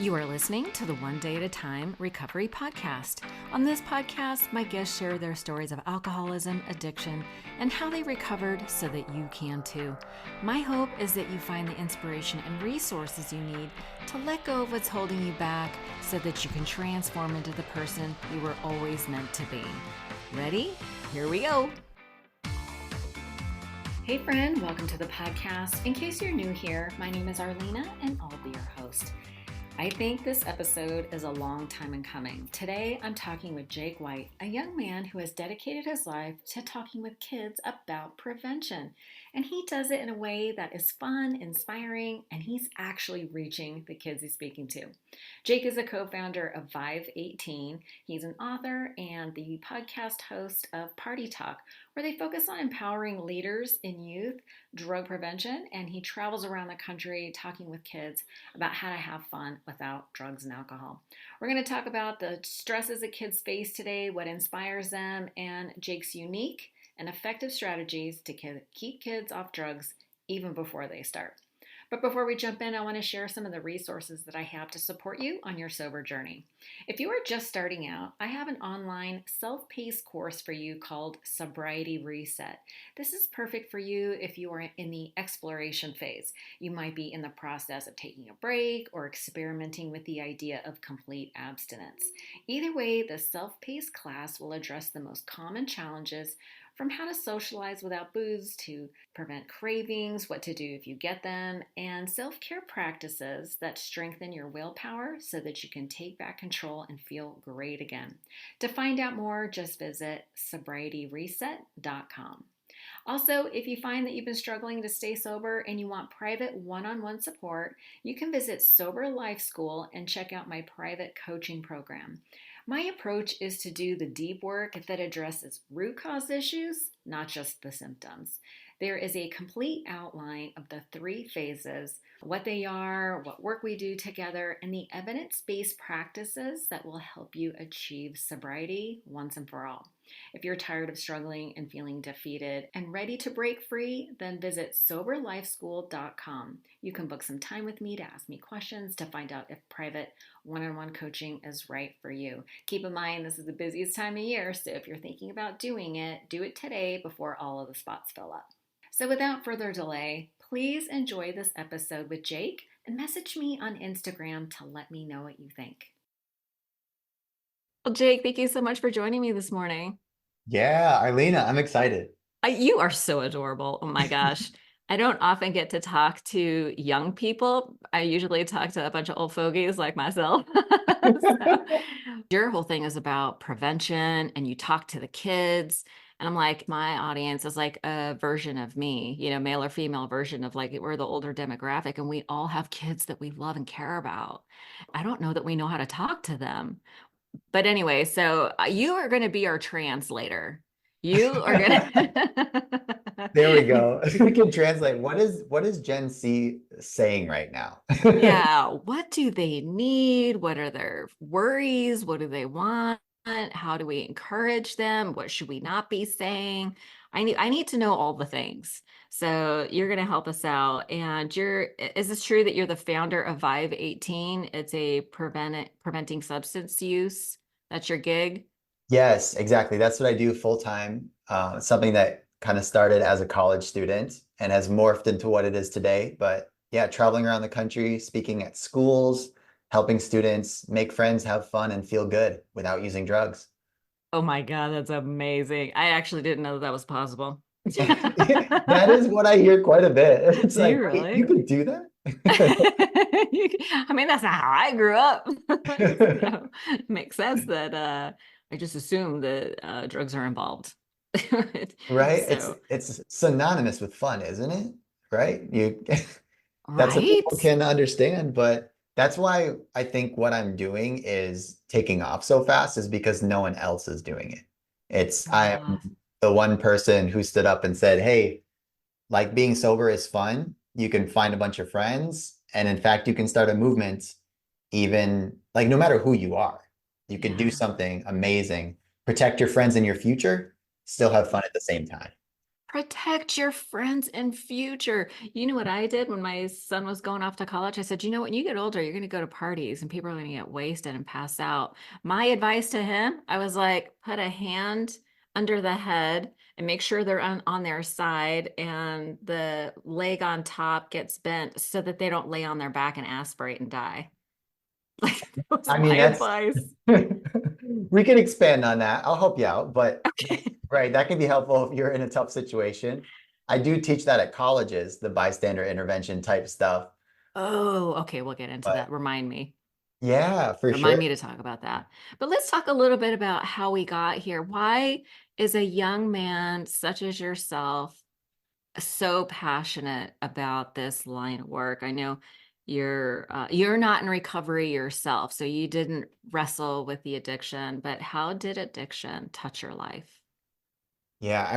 You are listening to the One Day at a Time Recovery Podcast. On this podcast, my guests share their stories of alcoholism, addiction, and how they recovered so that you can too. My hope is that you find the inspiration and resources you need to let go of what's holding you back so that you can transform into the person you were always meant to be. Ready? Here we go. Hey friend, welcome to the podcast. In case you're new here, my name is Arlina and I'll be your host. I think this episode is a long time in coming. Today, I'm talking with Jake White, a young man who has dedicated his life to talking with kids about prevention. And he does it in a way that is fun, inspiring, and he's actually reaching the kids he's speaking to. Jake is a co-founder of Vive 18. He's an author and the podcast host of Party Talk, where they focus on empowering leaders in youth, drug prevention, and he travels around the country talking with kids about how to have fun without drugs and alcohol. We're going to talk about the stresses that kids face today, what inspires them, and Jake's unique and effective strategies to keep kids off drugs even before they start. But before we jump in, I want to share some of the resources that I have to support you on your sober journey. If you are just starting out, I have an online self-paced course for you called Sobriety Reset. This is perfect for you if you are in the exploration phase. You might be in the process of taking a break or experimenting with the idea of complete abstinence. Either way, the self-paced class will address the most common challenges from how to socialize without booze to prevent cravings, what to do if you get them, and self-care practices that strengthen your willpower so that you can take back control and feel great again. To find out more, just visit sobriety.reset.com. Also, if you find that you've been struggling to stay sober and you want private one-on-one support, you can visit Sober Life School and check out my private coaching program. My approach is to do the deep work that addresses root cause issues, not just the symptoms. There is a complete outline of the 3 phases, what they are, what work we do together, and the evidence-based practices that will help you achieve sobriety once and for all. If you're tired of struggling and feeling defeated and ready to break free, then visit soberlifeschool.com. You can book some time with me to ask me questions to find out if private one-on-one coaching is right for you. Keep in mind, this is the busiest time of year, so if you're thinking about doing it, do it today before all of the spots fill up. So without further delay, please enjoy this episode with Jake and message me on Instagram to let me know what you think. Well, Jake, thank you so much for joining me this morning. Yeah, Arlina, I'm excited. You are so adorable. Oh my gosh. I don't often get to talk to young people. I usually talk to a bunch of old fogies like myself. So, your whole thing is about prevention and you talk to the kids. And I'm like, my audience is like a version of me, male or female version of like, we're the older demographic and we all have kids that we love and care about. I don't know that we know how to talk to them. But anyway, so you are going to be our translator. You are going to. There we go. We can translate. What is Gen Z saying right now? Yeah. What do they need? What are their worries? What do they want? How do we encourage them? What should we not be saying? I need to know all the things. So you're going to help us out. And is this true that you're the founder of Vive 18? It's a preventing substance use. That's your gig? Yes, exactly. That's what I do full time. Something that kind of started as a college student and has morphed into what it is today. But yeah, traveling around the country, speaking at schools, helping students make friends, have fun, and feel good without using drugs. Oh my God, that's amazing. I actually didn't know that was possible. That is what I hear quite a bit. It's Do you like, wait, you really? could do that? I mean, that's not how I grew up. So, makes sense that I just assumed that drugs are involved. Right? It's So, it's synonymous with fun, isn't it? Right? You that's what right? people can understand, but that's why I think what I'm doing is taking off so fast is because no one else is doing it. I am Uh, the one person who stood up and said, "Hey, like being sober is fun. You can find a bunch of friends, and in fact, you can start a movement even like no matter who you are. You could do yeah. something amazing, protect your friends and your future, still have fun at the same time." Protect your friends in future. You know what I did when my son was going off to college? I said, you know, when you get older, you're going to go to parties and people are going to get wasted and pass out. My advice to him, I was like, put a hand under the head and make sure they're on their side and the leg on top gets bent so that they don't lay on their back and aspirate and die. Like, that was I mean, my that's advice. we can expand on that. I'll help you out, but Okay. right, that can be helpful if you're in a tough situation. I do teach that at colleges, the bystander intervention type stuff. Oh, okay. We'll get into that. But Remind me. yeah, for Remind sure. me to talk about that. But let's talk a little bit about how we got here. Why is a young man such as yourself so passionate about this line of work? I know you're not in recovery yourself, so you didn't wrestle with the addiction, but how did addiction touch your life? Yeah,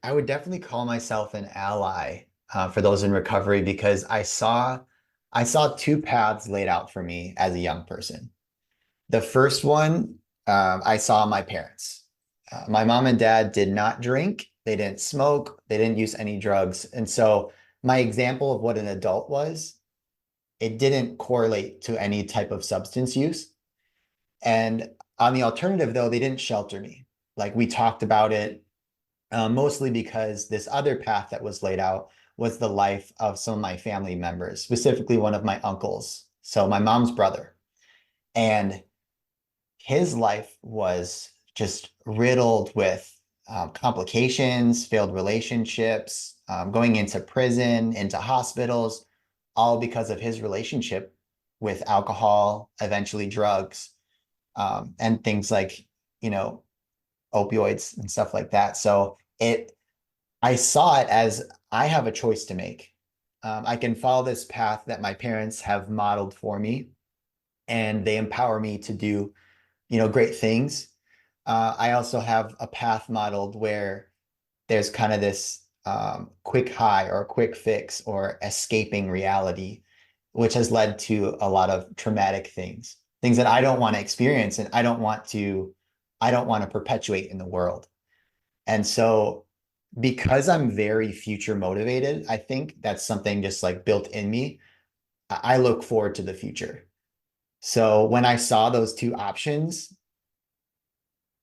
I would definitely call myself an ally for those in recovery because I saw two paths laid out for me as a young person. The first one, I saw my parents. My mom and dad did not drink, they didn't smoke, they didn't use any drugs. And so my example of what an adult was, it didn't correlate to any type of substance use. And on the alternative, though, they didn't shelter me. Like we talked about it, mostly because this other path that was laid out was the life of some of my family members, specifically one of my uncles. So my mom's brother. And his life was just riddled with complications, failed relationships, going into prison, into hospitals, all because of his relationship with alcohol, eventually drugs, and things like, you know, opioids and stuff like that. So I saw it as I have a choice to make. I can follow this path that my parents have modeled for me, and they empower me to do great things. I also have a path modeled where there's kind of this quick high or quick fix or escaping reality, which has led to a lot of traumatic things that I don't want to experience and I don't want to perpetuate in the world. And so because I'm very future motivated, I think that's something just like built in me. I look forward to the future. So when I saw those two options,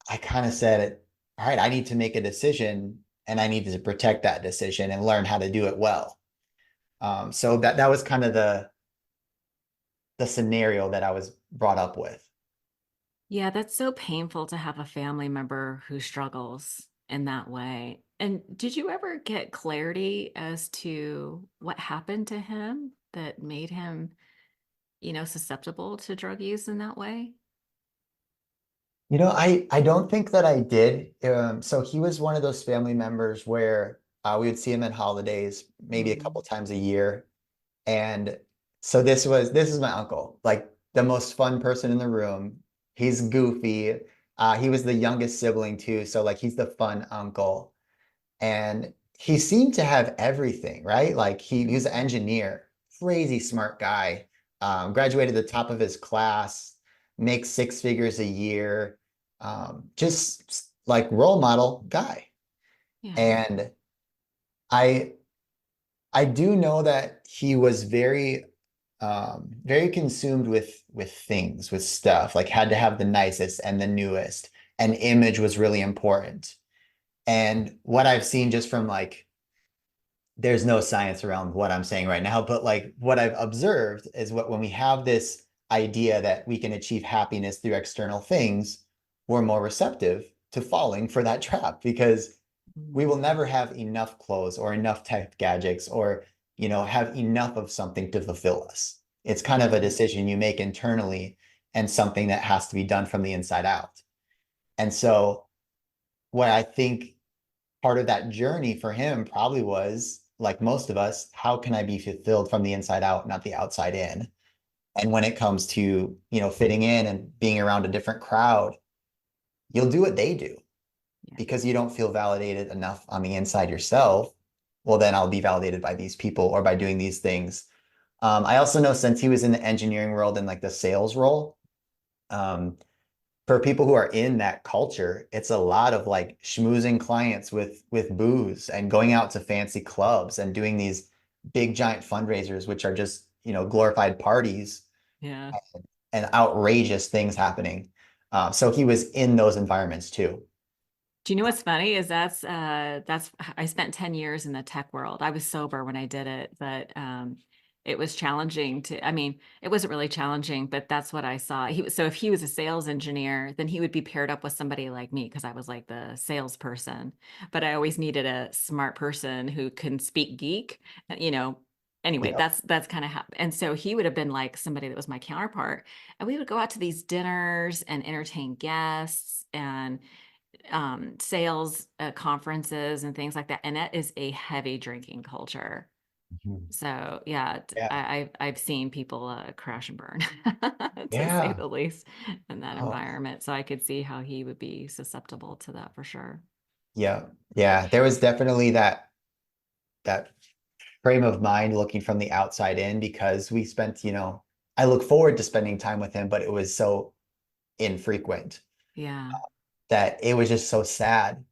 I kind of said, all right, I need to make a decision and I need to protect that decision and learn how to do it well. So that was kind of the scenario that I was brought up with. Yeah, that's so painful to have a family member who struggles in that way. And did you ever get clarity as to what happened to him that made him, susceptible to drug use in that way? I don't think that I did. So he was one of those family members where we would see him at holidays, maybe a couple Mm. times a year. And so this is my uncle, like the most fun person in the room. He's goofy. He was the youngest sibling too, so like he's the fun uncle. And he seemed to have everything, right? Like he was an engineer, crazy smart guy. Graduated the top of his class, makes six figures a year. Just like role model guy. Yeah. And I I do know that he was very consumed with things, with stuff, like had to have the nicest and the newest, and image was really important. And what I've seen just from like, there's no science around what I'm saying right now, but like what I've observed is what when we have this idea that we can achieve happiness through external things, we're more receptive to falling for that trap because we will Mm. never have enough clothes or enough tech gadgets or have enough of something to fulfill us. It's kind of a Mhm. decision you make internally and something that has to be done from the inside out. And so what I think part of that journey for him probably was, like most of us, how can I be fulfilled from the inside out, not the outside in? And when it comes to fitting in and being around a different crowd, you'll do what they do Yeah. because you don't feel validated enough on the inside yourself. Well, then I'll be validated by these people or by doing these things. I also know since he was in the engineering world and like the sales role, um, for people who are in that culture, it's a lot of like schmoozing clients with booze and going out to fancy clubs and doing these big giant fundraisers, which are just, glorified parties Yeah. and outrageous things happening. So he was in those environments too. Do you know what's funny is that's I spent 10 years in the tech world. I was sober when I did it, but it was challenging to, I mean, it wasn't really challenging, but that's what I saw. So if he was a sales engineer, then he would be paired up with somebody like me because I was like the salesperson. But I always needed a smart person who can speak geek, you know. Anyway, Yep. that's kind of how, and so he would have been like somebody that was my counterpart. And we would go out to these dinners and entertain guests and sales conferences and things like that. And that is a heavy drinking culture. Mhm. So yeah, Yeah. I've seen people crash and burn, to say Yeah. the least, in that Oh, environment. So I could see how he would be susceptible to that for sure. yeah. Yeah. There was definitely that frame of mind looking from the outside in because we spent, I look forward to spending time with him, but it was so infrequent Yeah, that it was just so sad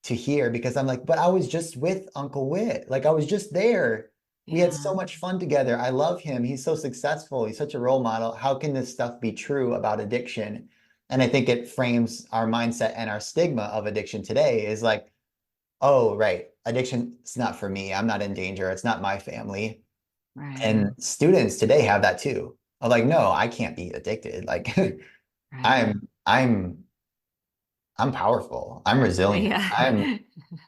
to hear because I'm like, but I was just with Uncle Whit. Like I was just there. We had yeah, so much fun together. I love him. He's so successful. He's such a role model. How can this stuff be true about addiction? And I think it frames our mindset and our stigma of addiction today is like, oh, right, addiction is not for me. I'm not in danger. It's not my family. right, And students today have that too. I'm like, no, I can't be addicted. Like right. I'm powerful. I'm resilient. Yeah.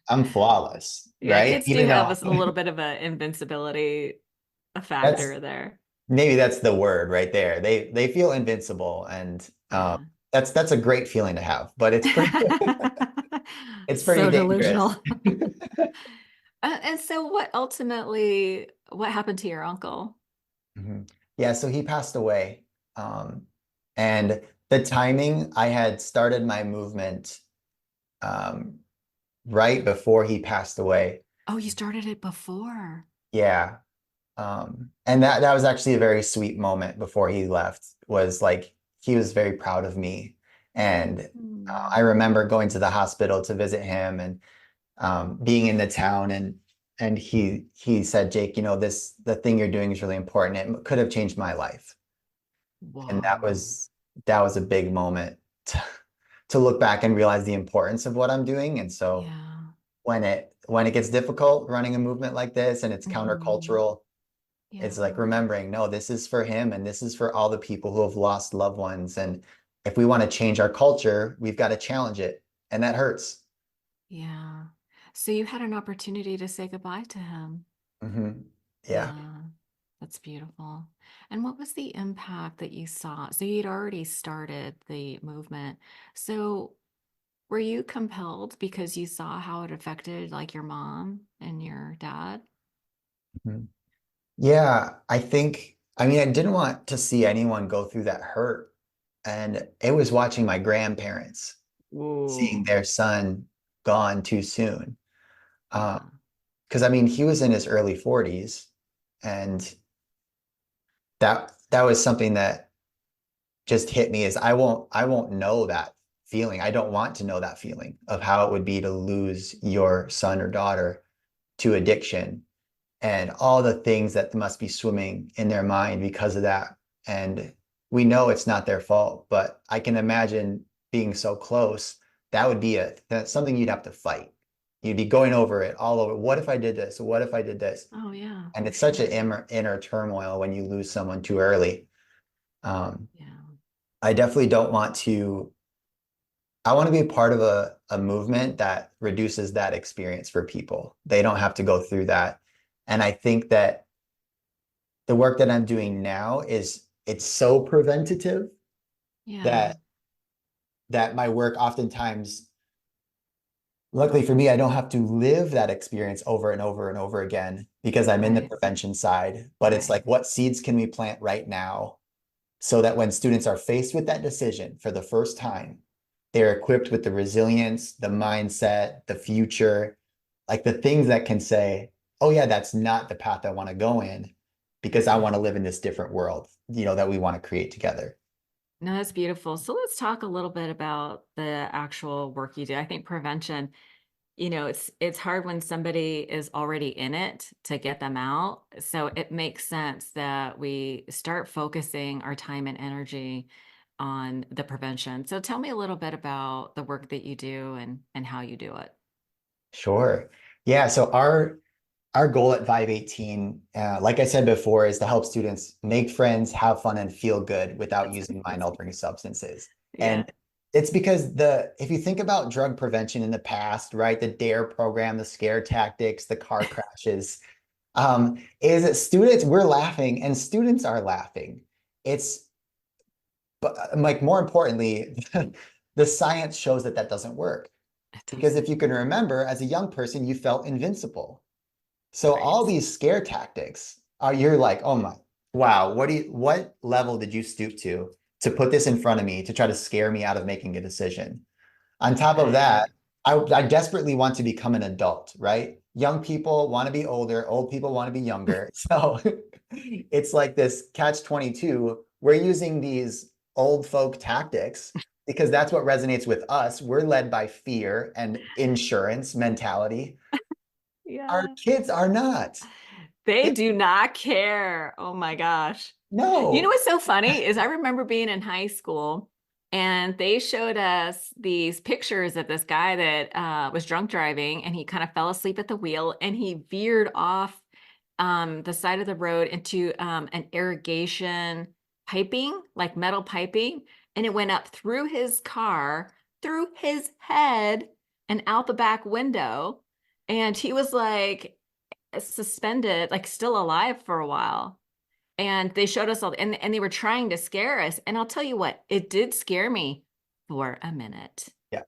I'm flawless, Yeah, right? kids do Even have though a little bit of a invincibility a that's factor there. maybe that's the word right there. They feel invincible and Yeah. that's a great feeling to have, but it's pretty So dangerous. delusional. And so what happened to your uncle? Mhm. Yeah, so he passed away. And the timing, I had started my movement um, right before he passed away. Oh, you started it before. Yeah. And that was actually a very sweet moment before he left, was like he was very proud of me. And I Hmm. remember going to the hospital to visit him and being in the town and he said, Jake, the thing you're doing is really important. It could have changed my life. And Whoa. that was a big moment to look back and realize the importance of what I'm doing. And so Yeah. when it gets difficult running a movement like this and it's Hmm. countercultural, it's like Yeah. remembering, no, this is for him and this is for all the people who have lost loved ones. And if we want to change our culture, we've got to challenge it. And that hurts. Yeah. So you had an opportunity to say goodbye to him. Yeah. Yeah. That's beautiful. And what was the impact that you saw? So you'd already started the movement. So were you compelled because you saw how it affected like your mom and your dad? Mhm. Yeah. I mean, I didn't want to see anyone go through that hurt. And it was watching my grandparents seeing Ooh. their son gone too soon. Yeah. Because I mean, he was in his early 40s, and that was something that just hit me is I won't know that feeling. I don't want to know that feeling of how it would be to lose your son or daughter to addiction and all the things that must be swimming in their mind because of that. And we know it's not their fault, but I can imagine being so close. That would be that's something you'd have to fight. You'd be going over it all over. What if I did this? What if I did this? Oh, yeah, And for it's such an sure. inner turmoil when you lose someone too early. Um, Yeah. I definitely don't want to. I want to be a part of a movement that reduces that experience for people. They don't have to go through that. And I think that the work that I'm doing now is it's so preventative Yeah. that my work oftentimes, luckily for me, I don't have to live that experience over and over and over again because I'm in the Right. prevention side. But it's Right. like, what seeds can we plant right now so that when students are faced with that decision for the first time, they're equipped with the resilience, the mindset, the future, like the things that can say, oh, yeah, that's not the path I want to go in because I Yeah. want to live in this different world, that we want to create together. No, that's beautiful. So let's talk a little bit about the actual work you do. I think prevention, it's hard when somebody is already in it to get them out. So it makes sense that we start focusing our time and energy on the prevention. So tell me a little bit about the work that you do and how you do it. Sure. Yeah. So our goal at Vibe 18, like I said before, is to help students make friends, have fun, and feel good without That's using amazing. mind-altering substances. Yeah. And it's because if you think about drug prevention in the past, right, the DARE program, the scare tactics, the car crashes, is that students, we're laughing and students are laughing. It's but like more importantly, the science shows that that doesn't work. It Because if doesn't. you can remember, as a young person, you felt invincible. So all Right. these scare tactics are you're like, oh my, wow, what level did you stoop to put this in front of me to try to scare me out of making a decision? On top of Right. that, I desperately want to become an adult, right? Young people want to be older, old people want to be younger. So it's like this catch 22. We're using these old folk tactics because that's what resonates with us. We're led by fear and insurance mentality. Our Yeah. kids are not. They They do not care. Oh my gosh. You know no. what's so funny is I remember being in high school and they showed us these pictures of this guy that was drunk driving and he kind of fell asleep at the wheel and he veered off the side of the road into an irrigation piping, like metal piping, and it went up through his car, through his head, and out the back window. And he was like suspended, like still alive for a while. And they showed us all, and they were trying to scare us. And I'll tell you what, it did scare me for a minute. Yeah.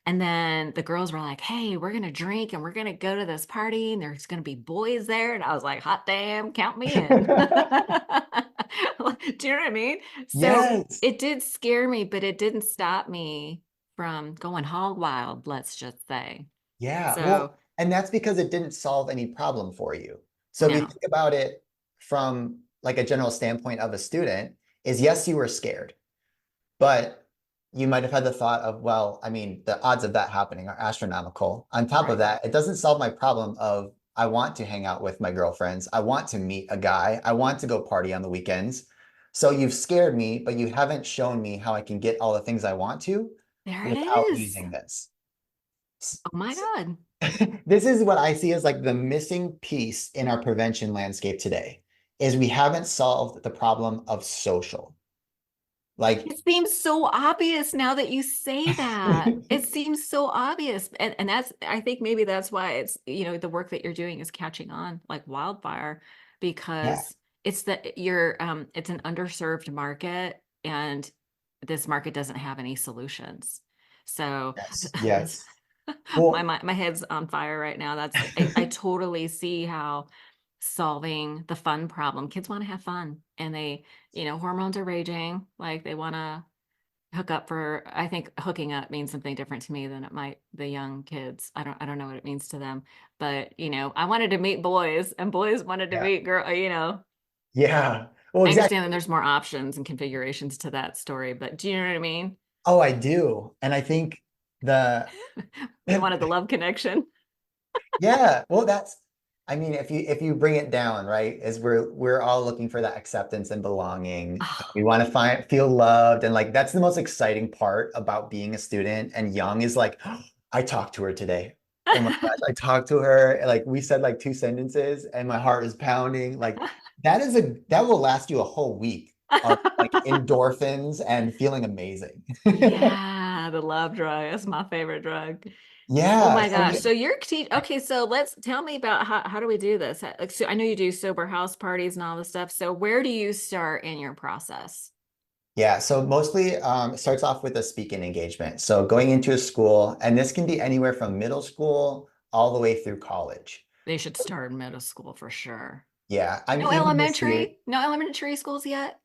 And then the girls were like, hey, we're going to drink and we're going to go to this party and there's going to be boys there. And I was like, hot damn, count me in. Do you know what I mean? So Yes. it did scare me, but it didn't stop me from going hog wild, let's just say. Yeah. So, Well, and that's because it didn't solve any problem for you. So if you no, think about it from like a general standpoint of a student, is yes, you were scared, but you might have had the thought of, well, I mean, the odds of that happening are astronomical. On top of right. that, it doesn't solve my problem of I want to hang out with my girlfriends. I want to meet a guy. I want to go party on the weekends. So you've scared me, but you haven't shown me how I can get all the things I want to There it without is. using this. Oh my God. This is what I see as like the missing piece in our prevention landscape today is we haven't solved the problem of social. Like, It seems so obvious now that you say that. It seems so obvious. And that's, I think maybe that's why it's, the work that you're doing is catching on like wildfire yeah, because it's an underserved market and this market doesn't have any solutions. So yes, yes. Well, my head's on fire right now. That's I totally see how solving the fun problem. Kids want to have fun and hormones are raging. Like they want to hook up I think hooking up means something different to me than it might the young kids. I don't know what it means to them. But, I wanted to meet boys and boys wanted to yeah, meet yeah. Well, I understand that exactly. there's more options and configurations to that story, but do you know what I mean? Oh, I do. And I think the They wanted the love connection. yeah, well, I mean, if you bring it down, right, is we're all looking for that acceptance and belonging. We Oh. want to feel loved, and like that's the most exciting part about being a student and young is like, I talked to her today. Oh my gosh, I talked to her. Like we said like two sentences, and my heart is pounding. Like that will last you a whole week of like endorphins and feeling amazing. Yeah, the love drug. That's my favorite drug. Oh Yeah. my So gosh. yeah. So you're okay, so let's tell me about how do we do this? Like, so I know you do sober house parties and all this stuff. So where do you start in your process? Yeah, so mostly it starts off with a speaking engagement. So going into a school, and this can be anywhere from middle school all the way through college. They should start in middle school for sure. Yeah, I mean, even this year, No elementary schools yet?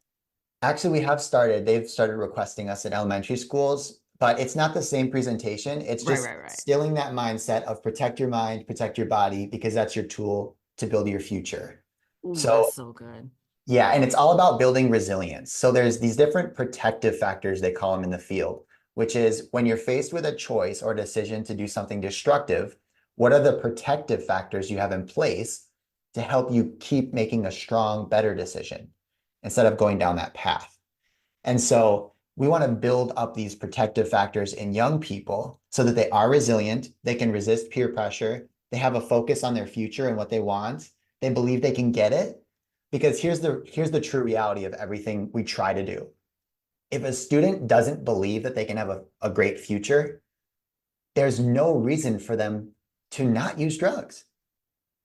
actually, they've started requesting us in elementary schools, but it's not the same presentation. It's Right, just right, right. instilling that mindset of protect your mind, protect your body, because that's your tool to build your future. Ooh, that's So so good. Yeah, and it's all about building resilience. So there's these different protective factors, they call them in the field, which is when you're faced with a choice or decision to do something destructive, what are the protective factors you have in place to help you keep making a strong, better decision instead of going down that path? And so we want to build up these protective factors in young people so that they are resilient, they can resist peer pressure, they have a focus on their future and what they want, they believe they can get it. Because here's the true reality of everything we try to do. If a student doesn't believe that they can have a great future, there's no reason for them to not use drugs.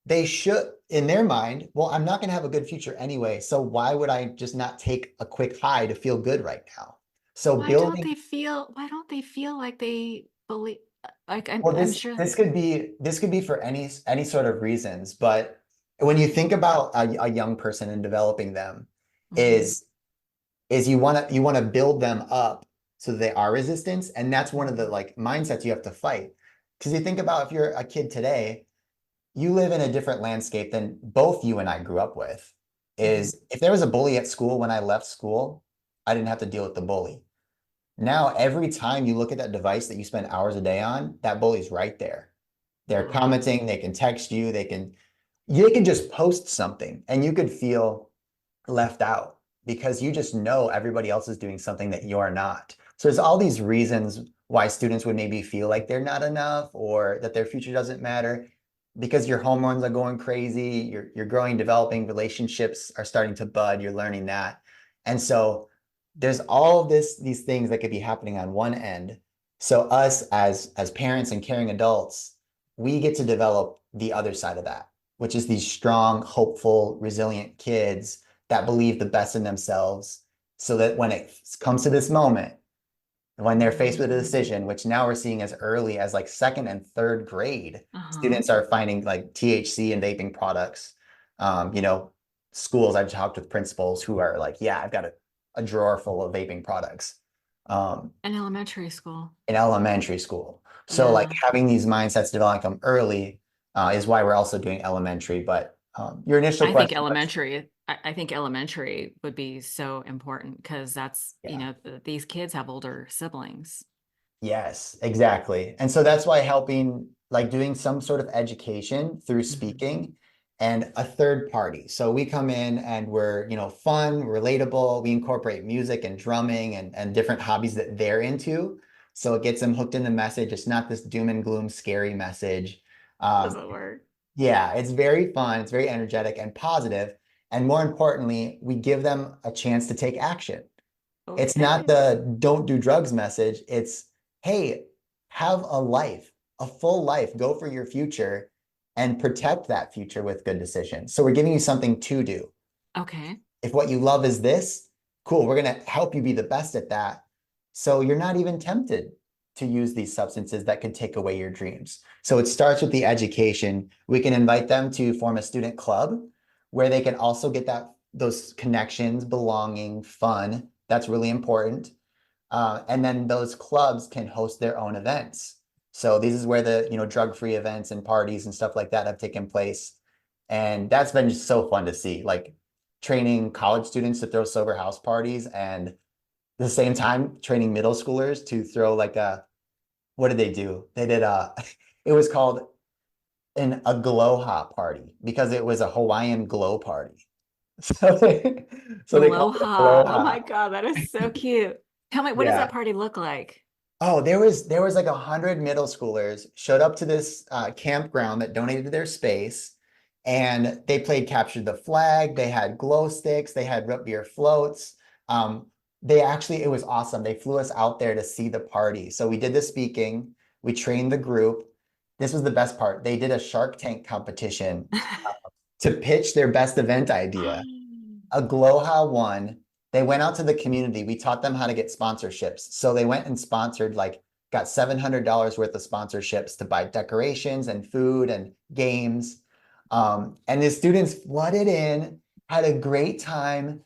They should, in their mind, well, I'm not going to have a good future anyway. So why would I just not take a quick high to feel good right now? So building, Why don't they feel like they believe, like well, I'm this sure. this could be this could be for any sort of reasons, but when you think about a young person and developing them, Mhm. is you want to build them up so that they are resistance, and that's one of the like mindsets you have to fight. Because you think about if you're a kid today, you live in a different landscape than both you and I grew up with. Mhm. Is if there was a bully at school when I left school, I didn't have to deal with the bully. Now, every time you look at that device that you spend hours a day on, that bully's right there. They're Wow. commenting, they can text you, they can just post something and you could feel left out because you just know everybody else is doing something that you're not. So there's all these reasons why students would maybe feel like they're not enough or that their future doesn't matter because your hormones are going crazy, you're growing, developing, relationships are starting to bud, you're learning that. And so there's all of these things that could be happening on one end. So us as parents and caring adults, we get to develop the other side of that, which is these strong, hopeful, resilient kids that believe the best in themselves so that when it comes to this moment, when they're faced with a decision, which now we're seeing as early as like second and third grade, Uh-huh. students are finding like THC and vaping products. You know, schools, I've talked with principals who are like, yeah, I've got a drawer full of vaping products In elementary school. in elementary school. So like Yeah. having these mindsets develop them early is why we're also doing elementary. But your initial question was, I think elementary would be so important because that's, yeah. these kids have older siblings. Yes, exactly. And so that's why helping, like doing some sort of education through Mhm. speaking and a third party. So we come in and we're, fun, relatable. We incorporate music and drumming and different hobbies that they're into. So it gets them hooked in the message. It's not this doom and gloom, scary message. Um, Doesn't work. yeah, it's very fun. It's very energetic and positive. And more importantly, we give them a chance to take action. It's not Okay. the don't do drugs message. It's, hey, have a life, a full life, go for your future and protect that future with good decisions. So we're giving you something to do. Okay. If what you love is this, cool, we're going to help you be the best at that. So you're not even tempted to use these substances that could take away your dreams. So it starts with the education. We can invite them to form a student club where they can also get those connections, belonging, fun. That's really important. And then those clubs can host their own events. So this is where the drug-free events and parties and stuff like that have taken place. And that's been just so fun to see, like training college students to throw sober house parties and at the same time training middle schoolers to throw like what did they do? They did it was called an aloha party because it was a Hawaiian glow party. So they called it Aloha. Oh aloha. my God, that is so cute. Tell me, what does that Yeah. party look like? Oh, there was like 100 middle schoolers showed up to this campground that donated their space, and they played capture the flag. They had glow sticks. They had root beer floats. Um, it was awesome. They flew us out there to see the party. So we did the speaking. We trained the group. This was the best part. They did a Shark Tank competition to pitch their best event idea. Aloha won. They went out to the community. We taught them how to get sponsorships. So they went and sponsored, like, got $700 worth of sponsorships to buy decorations and food and games. And the students flooded in, had a great time.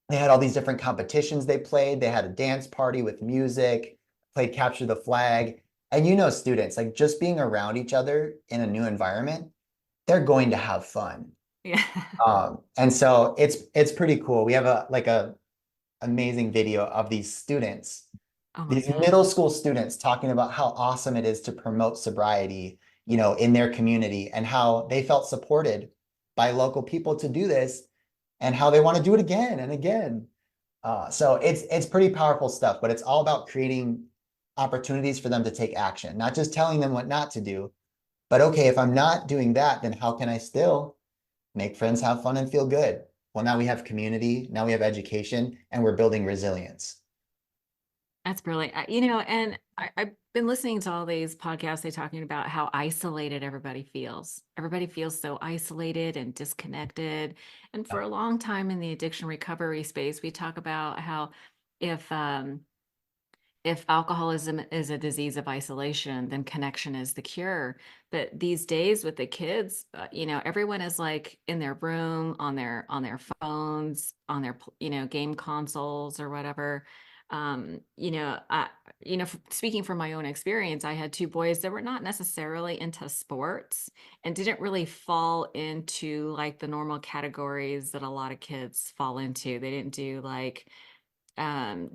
They had all these different competitions they played. They had a dance party with music, played capture the flag. And students, like just being around each other in a new environment, they're going to have fun. Yeah. And so it's pretty cool. We have a amazing video of these students, Oh my these God. middle school students talking about how awesome it is to promote sobriety, in their community and how they felt supported by local people to do this and how they want to do it again and again. So it's pretty powerful stuff, but it's all about creating opportunities for them to take action, not just telling them what not to do, but okay, if I'm not doing that, then how can I still make friends, have fun, and feel good? Well, now we have community, now we have education, and we're building resilience. That's brilliant. And I've been listening to all these podcasts. They talking about how isolated everybody feels. Everybody feels so isolated and disconnected. And for a long time in the addiction recovery space, we talk about how if if alcoholism is a disease of isolation, then connection is the cure. But these days with the kids, everyone is like in their room on their phones, on their game consoles or whatever. Speaking from my own experience, I had two boys that were not necessarily into sports and didn't really fall into like the normal categories that a lot of kids fall into. They didn't do like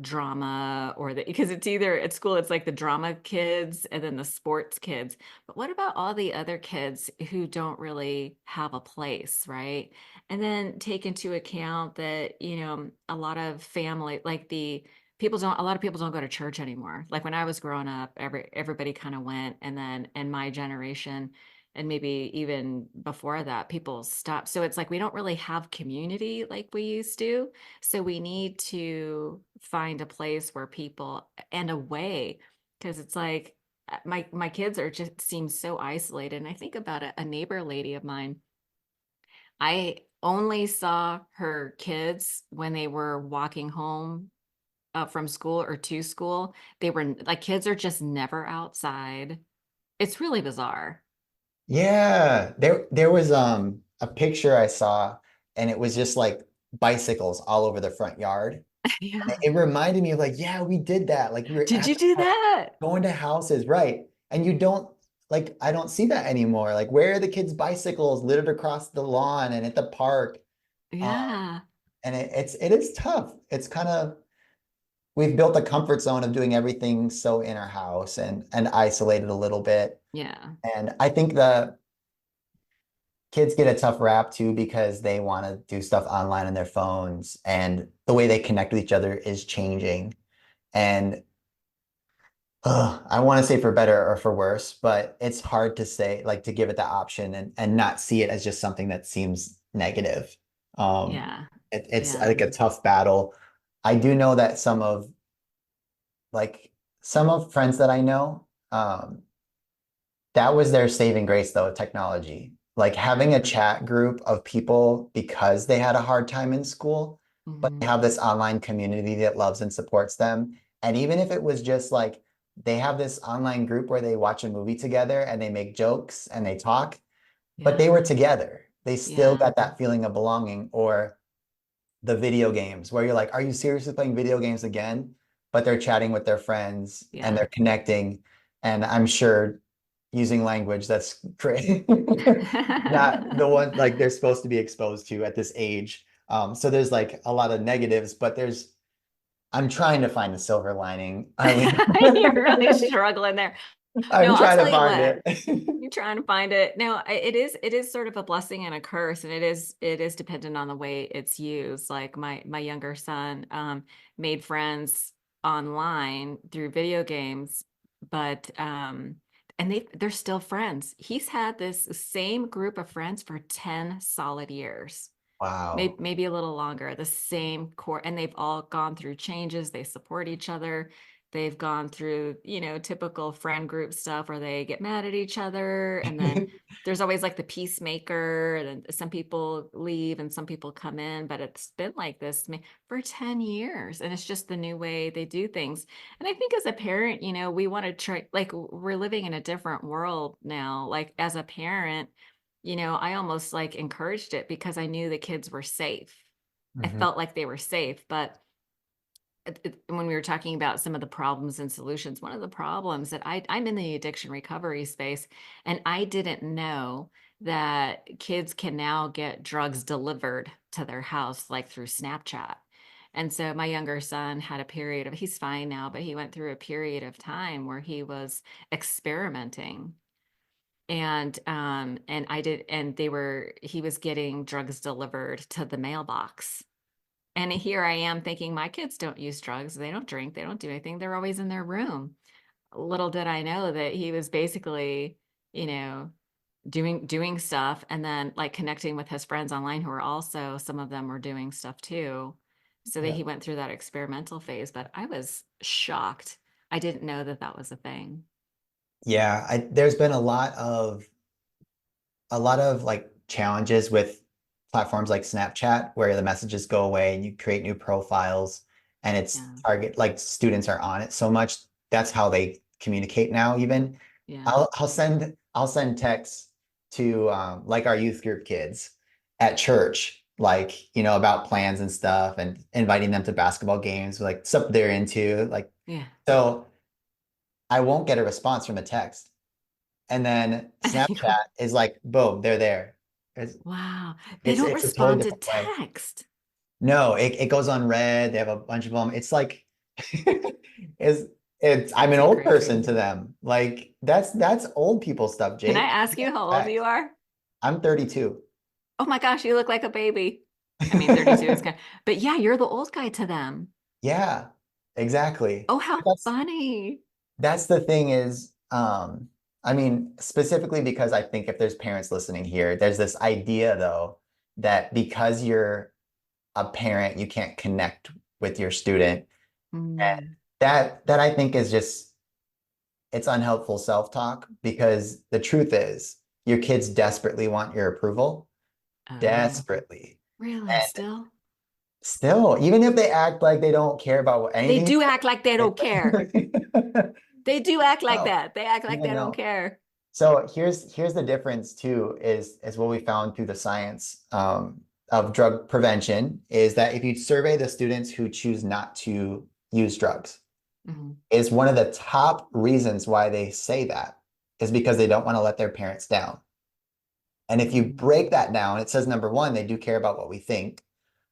drama or because it's either at school it's like the drama kids and then the sports kids, but what about all the other kids who don't really have a place, right? And then take into account that a lot of family, like the people don't a lot of people don't go to church anymore. Like when I was growing up, everybody kind of went, and then in my generation and maybe even before that, people stopped. So it's like we don't really have community like we used to. So we need to find a place where people and a way, because it's like my kids are just seem so isolated. And I think about a neighbor lady of mine. I only saw her kids when they were walking home from school or to school. They were like kids are just never outside. It's really bizarre. Yeah, there was a picture I saw and it was just like bicycles all over the front yard. And Yeah. it reminded me of like, yeah, we did that. Like we were Did at you the do park, that? going to houses, right? And you don't like I don't see that anymore. Like where are the kids' bicycles littered across the lawn and at the park? Um, Yeah. and it is tough. It's kind of we've built a comfort zone of doing everything so in our house and isolated a little bit. Yeah. And I think the kids get a tough rap too because they want to do stuff online on their phones and the way they connect with each other is changing. And I want to say for better or for worse, but it's hard to say, like to give it the option and not see it as just something that seems negative. Um, Yeah. it's Yeah. like a tough battle. I do know that some of friends that I know, that was their saving grace though, technology. Like having a chat group of people because they had a hard time in school, but they Mhm. have this online community that loves and supports them. And even if it was just like they have this online group where they watch a movie together and they make jokes and they talk, but they were Yeah. together. They still Yeah. got that feeling of belonging. Or the video games where you're like, are you seriously playing video games again? But they're chatting with their friends and Yeah. they're connecting. And I'm sure using language that's great, not the one like they're supposed to be exposed to at this age. So there's like a lot of negatives, but I'm trying to find the silver lining, Arlene. You're really struggling there. No, I'm I'll trying to tell you find what. it. You're trying to find it. No, it is sort of a blessing and a curse, and it is dependent on the way it's used. Like my younger son made friends online through video games, but and they're still friends. He's had this same group of friends for 10 solid years, maybe Wow. maybe a little longer, the same core, and they've all gone through changes. They support each other. They've gone through typical friend group stuff where they get mad at each other, and then there's always like the peacemaker, and then some people leave and some people come in, but it's been like this for 10 years, and it's just the new way they do things. And I think as a parent, we want to try, like we're living in a different world now. Like as a parent, I almost like encouraged it because I knew the kids were safe. I Mhm. felt like they were safe. But when we were talking about some of the problems and solutions, one of the problems that I'm in the addiction recovery space, and I didn't know that kids can now get drugs delivered to their house, like through Snapchat. And so my younger son had a period of, he's fine now, but he went through a period of time where he was experimenting. And I did, and he was getting drugs delivered to the mailbox. And here I am thinking my kids don't use drugs, they don't drink, they don't do anything, they're always in their room. Little did I know that he was basically, you know, doing stuff and then like connecting with his friends online who are also, some of them were doing stuff too. So that Yeah. he went through that experimental phase, but I was shocked. I didn't know that that was a thing. Yeah, there's been a lot of like challenges with platforms like Snapchat where the messages go away and you create new profiles and it's Yeah. target like students are on it so much. That's how they communicate now even. Yeah. I'll send texts to like our youth group kids at church, like, about plans and stuff and inviting them to basketball games, like stuff they're into. Like, Yeah. so I won't get a response from a text. And then Snapchat is like, boom, they're there. It's Wow. They it's don't it's a totally respond to different way. text. No, it goes on red. They have a bunch of them. It's like is it's I'm That's an so old crazy. person to them. Like that's old people stuff, Can I Jake. ask you how old you are? I'm 32. Oh my gosh, you look like a baby. I mean, 32 is kind of, but yeah, you're the old guy to them. Yeah, exactly. Oh, how That's funny. that's the thing is, I mean, specifically because I think if there's parents listening here, there's this idea though that because you're a parent, you can't connect with your student. And Mm. that I think is just it's unhelpful self-talk because the truth is your kids desperately want your approval, Oh, desperately. really? And Still? still, even if they act like they don't care about They anything, do act like they don't care. They do act like no, that. They act like no, they don't no. care. So here's the difference too, is what we found through the science of drug prevention is that if you survey the students who choose not to use drugs, Mhm. is one of the top reasons why they say that is because they don't want to let their parents down. And if you Mm. break that down, it says number one, they do care about what we think.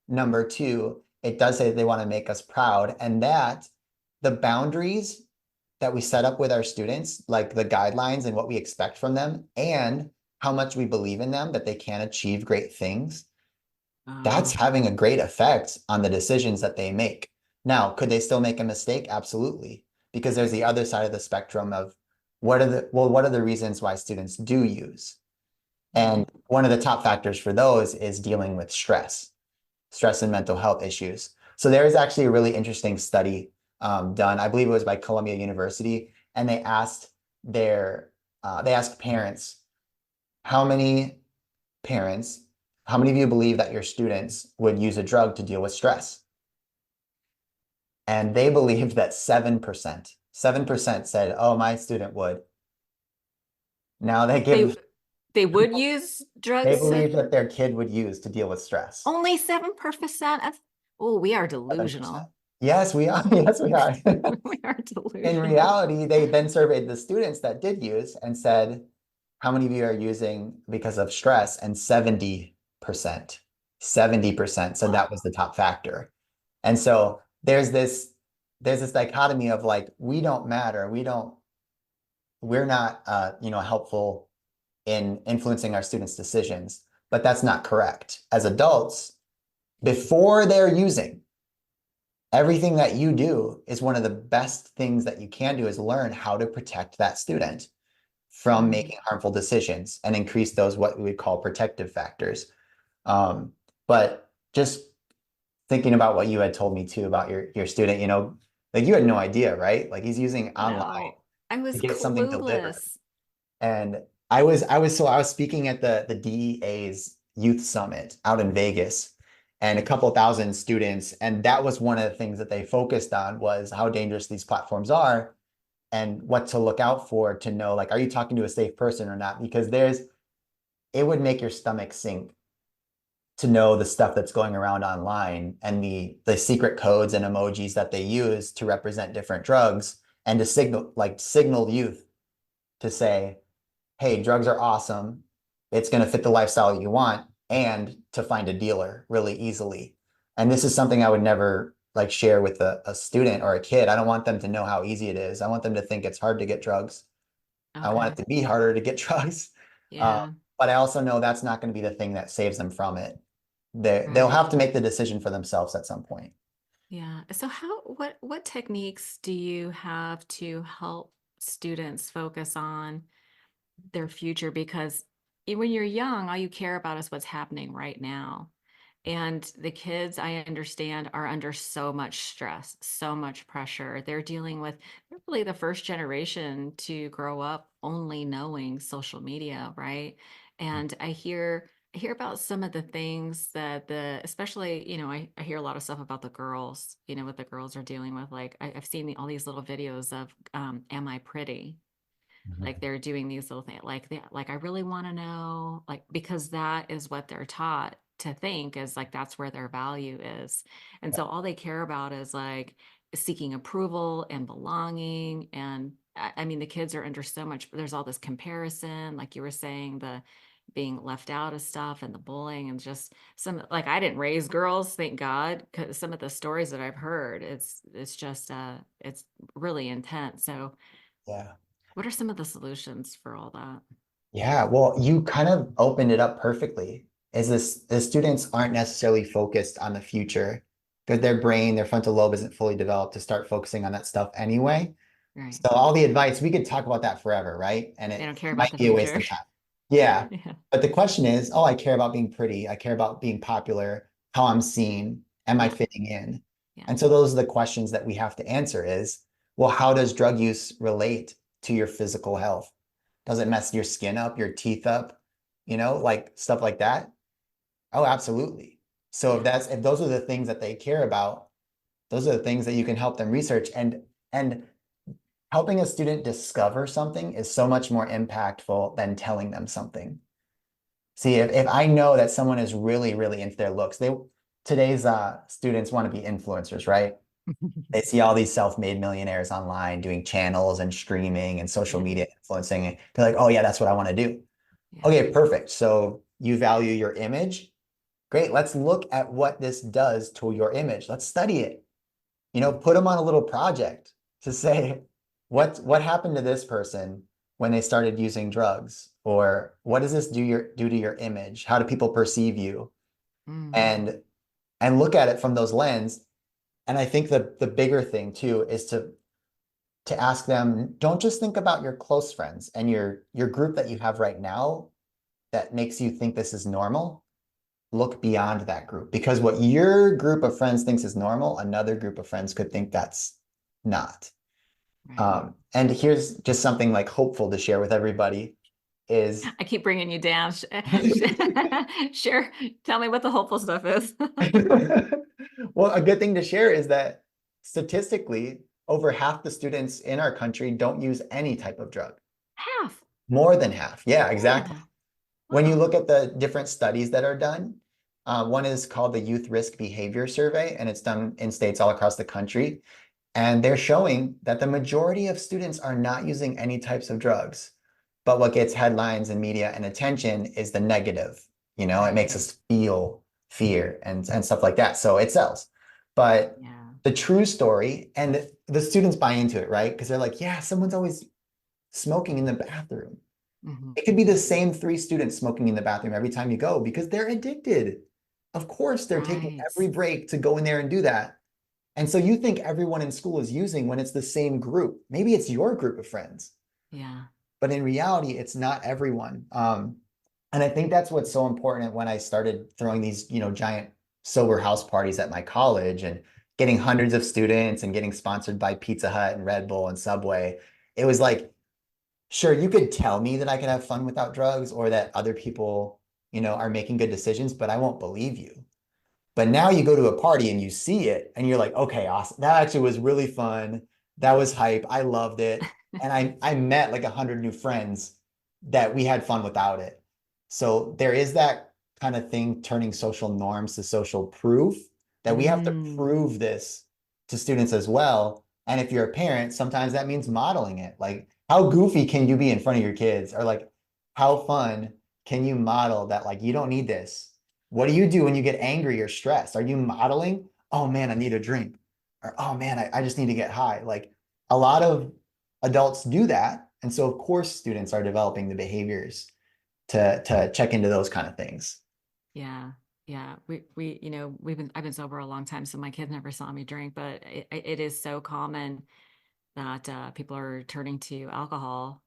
Number two, it does say they want to make us proud, and that the boundaries that we set up with our students, like the guidelines and what we expect from them, and how much we believe in them that they can achieve great things, that's Oh, having a great effect on the decisions that they make. Now, could they still make a mistake? Absolutely. Because there's the other side of the spectrum of what are the reasons why students do use? And right. one of the top factors for those is dealing with stress and mental health issues. So there is actually a really interesting study done. I believe it was by Columbia University, and they asked parents, how many parents, how many of you believe that your students would use a drug to deal with stress? And they believed that 7% said, oh, my student would. Now They they would use they drugs to believe that their kid would use to deal with stress. only 7%. Oh, we are 7%. delusional. Yes, we are. Yes, we are. We are In delusional. reality, they then surveyed the students that did use and said, how many of you are using because of stress? And 70% said that was the top factor. And so there's this dichotomy of like, we don't matter. We're not helpful in influencing our students' decisions, but that's not correct. As adults, before they're using, everything that you do is one of the best things that you can do is learn how to protect that student from Mm. making harmful decisions and increase those what we would call protective factors. But just thinking about what you had told me too about your student, like you had no idea, right? Like he's using online No, I to was get something delivered. clueless. And I was speaking at the DEA's youth summit out in Vegas and a couple thousand students. And that was one of the things that they focused on was how dangerous these platforms are and what to look out for to know, like, are you talking to a safe person or not? Because it would make your stomach sink to know the stuff that's going around online and the secret codes and emojis that they use to represent different drugs and to signal youth to say, hey, drugs are awesome. it's going to fit the lifestyle you want, and to find a dealer really easily. And this is something I would never like share with a student or a kid. I don't want them to know how easy it is. I want them to think it's hard to get drugs. I want Okay. it to be harder to get drugs. Um, Yeah. but I also know that's not going to be the thing that saves them from it. They'll Right. have to make the decision for themselves at some point. Yeah. So what techniques do you have to help students focus on their future? Because when you're young, all you care about is what's happening right now. And the kids, I understand, are under so much stress, so much pressure. They're dealing with, they're really the first generation to grow up only knowing social media, right? And I hear about some of the things that especially, I hear a lot of stuff about the girls, what the girls are dealing with. Like I've seen all these little videos of, Am I Pretty? Like they're doing these little things like I really want to know, like, because that is what they're taught to think is like that's where their value is. And so all they care about is like seeking approval and belonging. And I mean the kids are under so much, there's all this comparison, like you were saying, the being left out of stuff and the bullying, and just some, like, I didn't raise girls, thank God, because some of the stories that I've heard, it's just it's really intense. So Yeah. what are some of the solutions for all that? Yeah, well, you kind of opened it up perfectly. Is this the students aren't necessarily focused on the future because their brain, their frontal lobe isn't fully developed to start focusing on that stuff anyway. Right. So all the advice, we could talk about that forever, right? And They it don't care about might the be a waste future. of time. Yeah. Yeah. But the question is, oh, I care about being pretty. I care about being popular, how I'm seen. Am I Yeah. fitting in? Yeah. And so those are the questions that we have to answer is, well, how does drug use relate to your physical health? Does it mess your skin up, your teeth up, like stuff like that? Oh, absolutely. So Yeah. if those are the things that they care about, those are the things that you can help them research. And helping a student discover something is so much more impactful than telling them something. See, if I know that someone is really, really into their looks, today's students want to be influencers, right? They see all these self-made millionaires online doing channels and streaming and social Yeah. media influencing. They're like, oh yeah, that's what I want to do. Yeah. Okay, perfect. So you value your image. Great. Let's look at what this does to your image. Let's study it. Put them on a little project to say, what happened to this person when they started using drugs? Or what does this do to your image? How do people perceive you? Mm. And look at it from those lens. And I think the bigger thing too is to ask them, don't just think about your close friends and your group that you have right now that makes you think this is normal. Look beyond that group, because what your group of friends thinks is normal, another group of friends could think that's not. Right. And here's just something like hopeful to share with everybody is I keep bringing you down. Share. Tell me what the hopeful stuff is. well, a good thing to share is that statistically, over half the students in our country don't use any type of drug. Half. More than half. Yeah, More than exactly. half. When you Wow. look at the different studies that are done, one is called the Youth Risk Behavior Survey, and it's done in states all across the country. And they're showing that the majority of students are not using any types of drugs. But what gets headlines and media and attention is the negative. It Right. makes us feel fear and stuff like that. So it sells. But Yeah. the true story, and the students buy into it, right? Because they're like, yeah, someone's always smoking in the bathroom. Hmm. It could be the same three students smoking in the bathroom every time you go because they're addicted. Of course, they're taking Right. every break to go in there and do that. And so you think everyone in school is using when it's the same group. Maybe it's your group of friends, Yeah. but in reality, it's not everyone. And I think that's what's so important when I started throwing these, giant sober house parties at my college and getting hundreds of students and getting sponsored by Pizza Hut and Red Bull and Subway. It was like, sure, you could tell me that I can have fun without drugs or that other people, are making good decisions, but I won't believe you. But now you go to a party and you see it and you're like, okay, awesome. That actually was really fun. That was hype. I loved it. And I met like 100 new friends that we had fun without it. So there is that kind of thing, turning social norms to social proof, that we have to Mm. prove this to students as well. And if you're a parent, sometimes that means modeling it. Like, how goofy can you be in front of your kids? Or like, how fun can you model that like you don't need this? What do you do when you get angry or stressed? Are you modeling, oh man, I need a drink? Or oh man, I just need to get high. Like a lot of adults do that. And so of course students are developing the behaviors to check into those kind of things. Yeah. Yeah. I've been sober a long time, so my kids never saw me drink, but it is so common that people are turning to alcohol,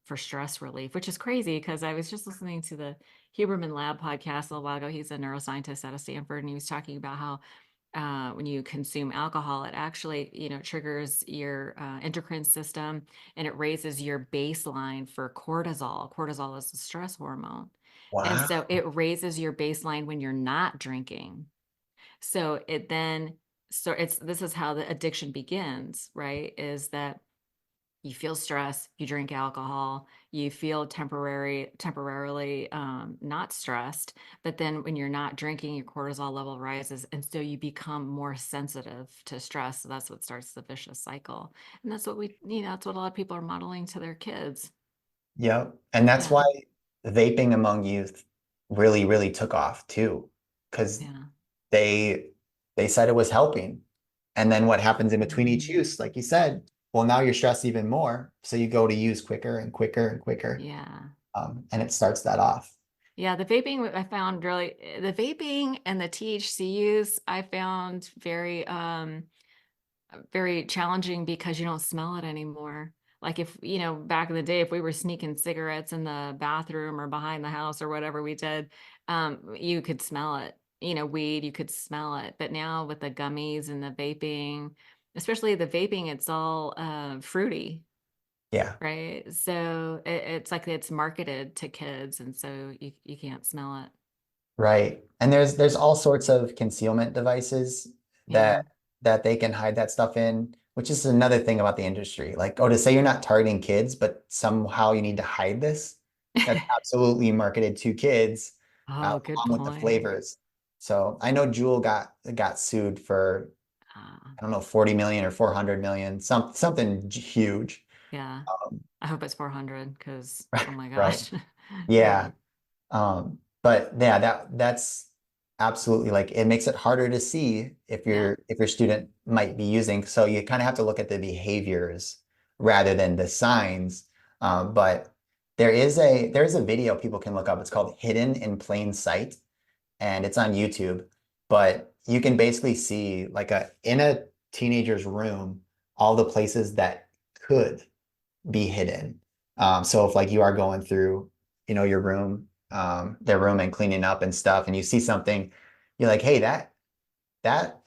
for stress relief, which is crazy because I was just listening to the Huberman Lab podcast a little while ago. He's a neuroscientist out of Stanford, and he was talking about how when you consume alcohol, it actually, triggers your endocrine system and it raises your baseline for cortisol. Cortisol is the stress hormone. And Wow. so it raises your baseline when you're not drinking. So this is how the addiction begins, right? Is that you feel stress, you drink alcohol, you feel temporarily not stressed, but then when you're not drinking, your cortisol level rises, and so you become more sensitive to stress. So that's what starts the vicious cycle, and that's what a lot of people are modeling to their kids. Yep. And that's Yeah, why vaping among youth really, really took off too, because yeah. they they said it was helping. And then what happens in between each Mm, use, like you said, well, now you're stressed even more. So you go to use quicker and quicker and quicker. yeah. And it starts that off. Yeah, the vaping and the THC use I found very challenging because you don't smell it anymore. Like if, back in the day, if we were sneaking cigarettes in the bathroom or behind the house or whatever we did, you could smell it. Weed, you could smell it. But now with the gummies and the vaping, especially the vaping, it's all fruity, Yeah. right? So it's like it's marketed to kids, and so you can't smell it. Right. And there's all sorts of concealment devices Yeah. that they can hide that stuff in, which is another thing about the industry. Like, oh, to say you're not targeting kids, but somehow you need to hide this, that's absolutely marketed to kids, Oh, good along with the point. flavors. So I know Juul got sued for, Uh, I don't know, 40 million or 400 million, something huge. yeah. Um, I hope it's 400 because, oh my right. gosh. Yeah. Yeah. But yeah, that's absolutely like it makes it harder to see Yeah. if your student might be using. So you kind of have to look at the behaviors rather than the signs. But there is a video people can look up. It's called Hidden in Plain Sight, and it's on YouTube. But you can basically see like a in a teenager's room all the places that could be hidden. So if like you are going through, your room, their room and cleaning up and stuff, and you see something, you're like, hey, that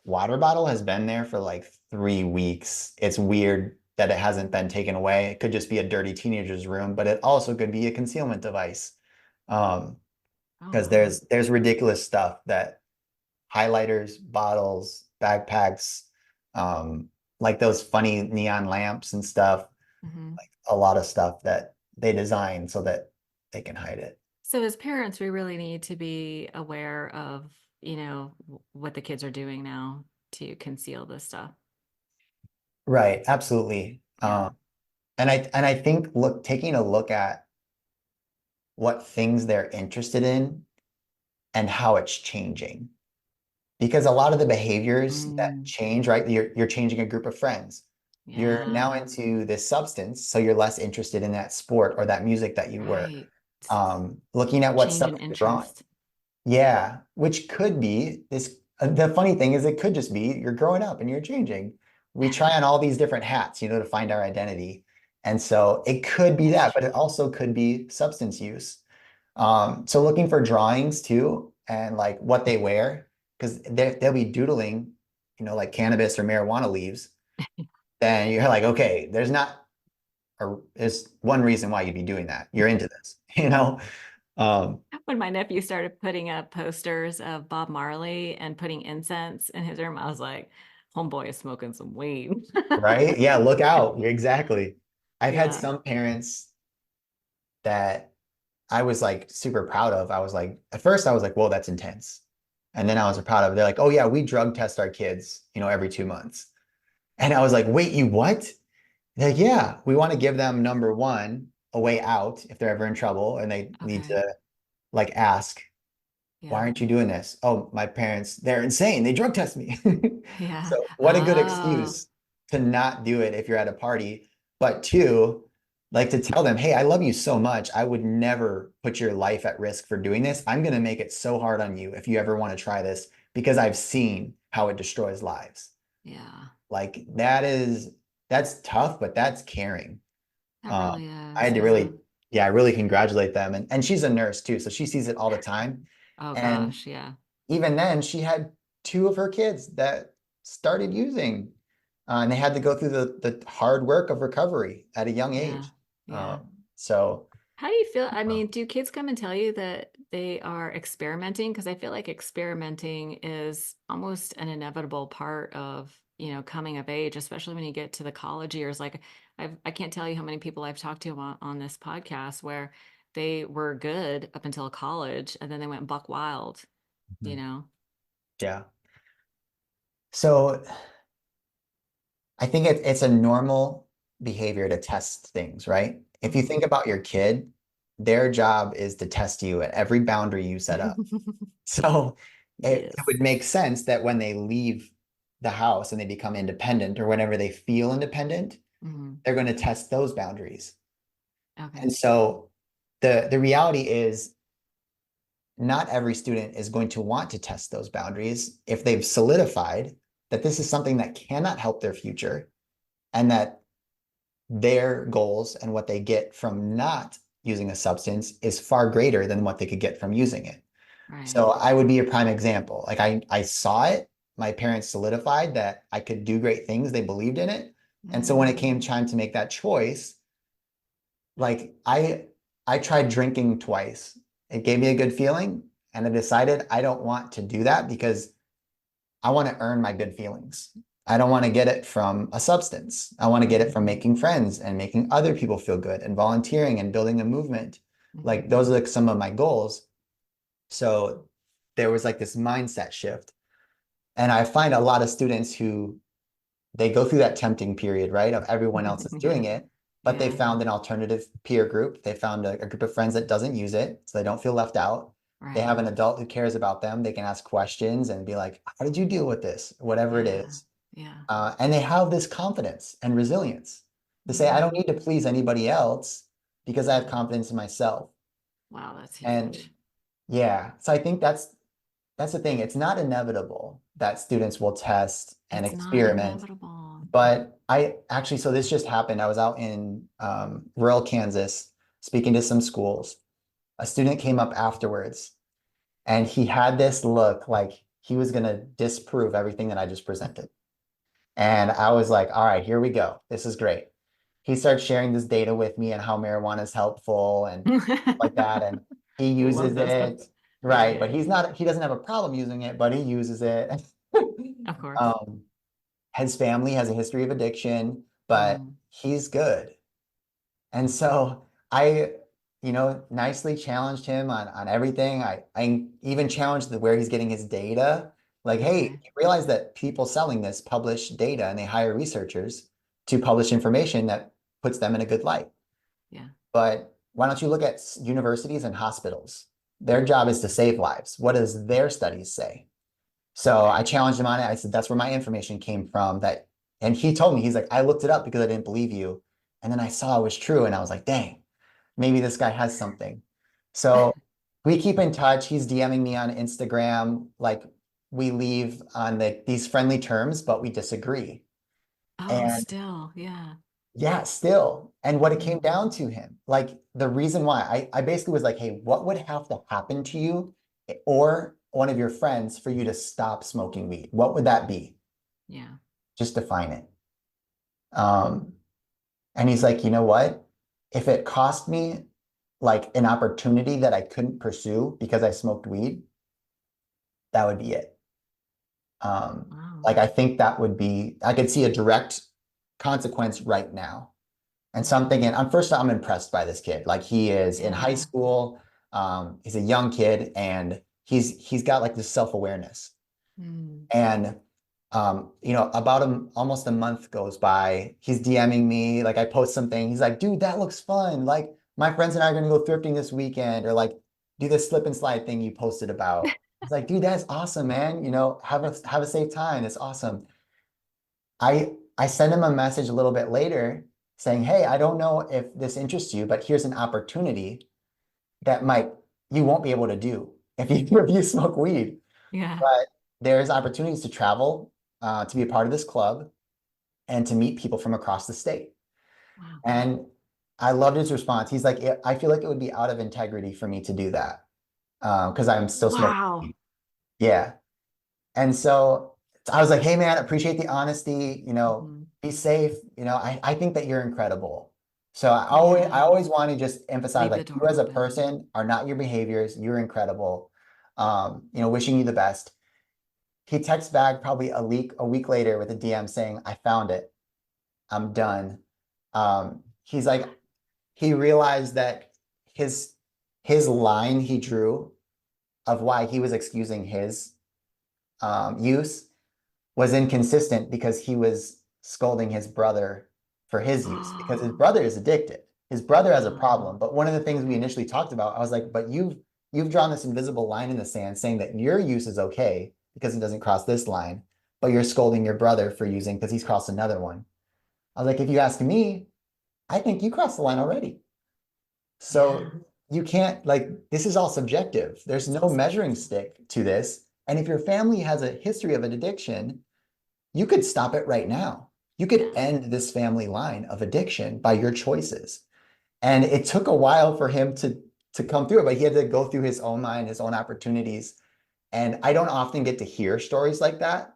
water bottle has been there for like 3 weeks. It's weird that it hasn't been taken away. It could just be a dirty teenager's room, but it also could be a concealment device. Um, Oh, because wow. there's ridiculous stuff that highlighters, bottles, backpacks, like those funny neon lamps and stuff, Hmm. a lot of stuff that they design so that they can hide it. So as parents, we really need to be aware of, what the kids are doing now to conceal this stuff. Right, absolutely. Yeah. And I think taking a look at what things they're interested in and how it's changing. Because a lot of the behaviors that Mm, change, right? You're changing a group of friends. You're now yeah. into this substance, so you're less interested in that sport or that music that you were. Right. Looking at what Change stuff in you're drawing. interest. Yeah, which could be this. The funny thing is, it could just be you're growing up and you're changing. We try on all these different hats, to find our identity. And so it could be That's that, but true. it also could be substance use. So looking for drawings too, and like what they wear, because they'll be doodling, like cannabis or marijuana leaves. Then you're like, okay, there's one reason why you'd be doing that. You're into this, you know? Um, When my nephew started putting up posters of Bob Marley and putting incense in his room, I was like, homeboy is smoking some weed. right? Yeah, look out. Exactly. I've had Yeah. some parents that I was like super proud of. I was like, at first I was like, whoa, that's intense. And then I was proud of it. They're like, oh yeah, we drug test our kids, every 2 months. And I was like, wait, you what? They're like, yeah, we want to give them number one, a way out if they're ever in trouble and they need Okay. to like ask, why Yeah. aren't you doing this? Oh, my parents, they're insane. They drug test me. Yeah. So what a good Oh, excuse to not do it if you're at a party, but two, like to tell them, hey, I love you so much. I would never put your life at risk for doing this. I'm going to make it so hard on you if you ever want to try this because I've seen how it destroys lives. yeah. Like that's tough, but that's caring. That Um, really I is. had to Yeah. really, yeah, I really congratulate them. And she's a nurse too, so she sees it all the time. Oh And gosh. Yeah. even then, she had two of her kids that started using, and they had to go through the hard work of recovery at a young Yeah. age. Yeah. So, How do you feel? I um, mean, do kids come and tell you that they are experimenting? Because I feel like experimenting is almost an inevitable part of, coming of age, especially when you get to the college years. Like I can't tell you how many people I've talked to on this podcast where they were good up until college and then they went buck wild, you know? yeah. So I think it's a normal behavior to test things, right? If you Mhm. think about your kid, their job is to test you at every boundary you set up. So it Yes. would make sense that when they leave the house and they become independent or whenever they feel independent, Hmm. they're going to test those boundaries. Okay. And so the reality is not every student is going to want to test those boundaries if they've solidified that this is something that cannot help their future and that their goals and what they get from not using a substance is far greater than what they could get from using it. Right. So I would be a prime example. Like I saw it. My parents solidified that I could do great things. They believed in it. And so when it came Mm. time to make that choice, like I tried drinking twice. It gave me a good feeling, and I decided I don't want to do that because I want to earn my good feelings. I don't want to get it from a substance. I want to get it from making friends and making other people feel good and volunteering and building a movement. Like Hmm. those are like some of my goals. So there was like this mindset shift. And I find a lot of students who they go through that tempting period, right? Of everyone else is Yeah. doing it, but they Yeah. found an alternative peer group. They found a group of friends that doesn't use it, so they don't feel left out. They Right. have an adult who cares about them. They can ask questions and be like, how did you deal with this? Whatever it Yeah. is. Yeah. And they have this confidence and resilience to say, I don't Hmm. need to please anybody else because I have confidence in myself. Wow, that's And huge. yeah, so I think that's the thing. It's not inevitable that students will test and It's not experiment, inevitable. but I actually, so this just happened. I was out in rural Kansas speaking to some schools. A student came up afterwards and he had this look like he was going to disprove everything that I just presented. And I was like, all right, here we go. This is great. He starts sharing this data with me and how marijuana is helpful and like that. And he Love uses that stuff. it, Yeah, right? yeah, But yeah. he doesn't have a problem using it, but he uses it. Of course. Um, his family has a history of addiction, but Mm. he's good. And so I, nicely challenged him on everything. I even challenged where he's getting his data. Like, hey, Okay. you realize that people selling this publish data and they hire researchers to publish information that puts them in a good light. Yeah. But why don't you look at universities and hospitals? Their job is to save lives. What does their studies say? So I Right. challenged him on it. I said, that's where my information came from. And he told me, he's like, I looked it up because I didn't believe you. And then I saw it was true. And I was like, dang, maybe this guy has something. So we keep in touch. He's DMing me on Instagram. Like we leave on these friendly terms, but we disagree. Oh, And still. Yeah. yeah, still. And what it came Mm. down to him, like the reason why I basically was like, hey, what would have to happen to you or one of your friends for you to stop smoking weed? What would that be? Yeah. Just define it. Um, and he's like, you know what? If it cost me like an opportunity that I couldn't pursue because I smoked weed, that would be it. Um, Wow. like I think that would be, I could see a direct consequence right now. And so I'm Hmm. thinking, I'm impressed by this kid. Like he is in high Yeah. school. He's a young kid and he's got like this self-awareness. Mm. And about almost a month goes by. He's DMing me, like I post something. He's like, dude, that looks fun. Like my friends and I are going to go thrifting this weekend, or like do this slip and slide thing you posted about. It's like, dude, that's awesome, man. Have a safe time. It's awesome. I send him a message a little bit later saying, hey, I don't know if this interests you, but here's an opportunity that might you won't be able to do if you if you smoke weed. Yeah. But there's opportunities to travel, to be a part of this club, and to meet people from across the state. Wow. And I loved his response. He's like, I feel like it would be out of integrity for me to do that, because I'm still smoking Wow. weed. Yeah. And so I was like, hey man, appreciate the honesty, Mhm. be safe. I think that you're incredible. So I Yeah. always want to just emphasize, Leave the like, you door as a open. person are not your behaviors. You're incredible. Wishing you the best. He texts back probably a week later with a DM saying, I found it. I'm done. He's like, he realized that his his line he drew of why he was excusing his use was inconsistent, because he was scolding his brother for his use, because his Oh, brother is addicted. His brother has a oh, problem. But one of the things we initially talked about, I was like, but you've drawn this invisible line in the sand saying that your use is okay because it doesn't cross this line, but you're scolding your brother for using because he's crossed another one. I was like, if you ask me, I think you crossed the line already. yeah. So you can't, like, this is all subjective. There's It's all no measuring subjective. stick to this. And if your family has a history of an addiction, you could stop it right now. You could Yeah. end this family line of addiction by your choices. And it took a while for him to come through it, but he had to go through his own mind, his own opportunities. And I don't often get to hear stories like that.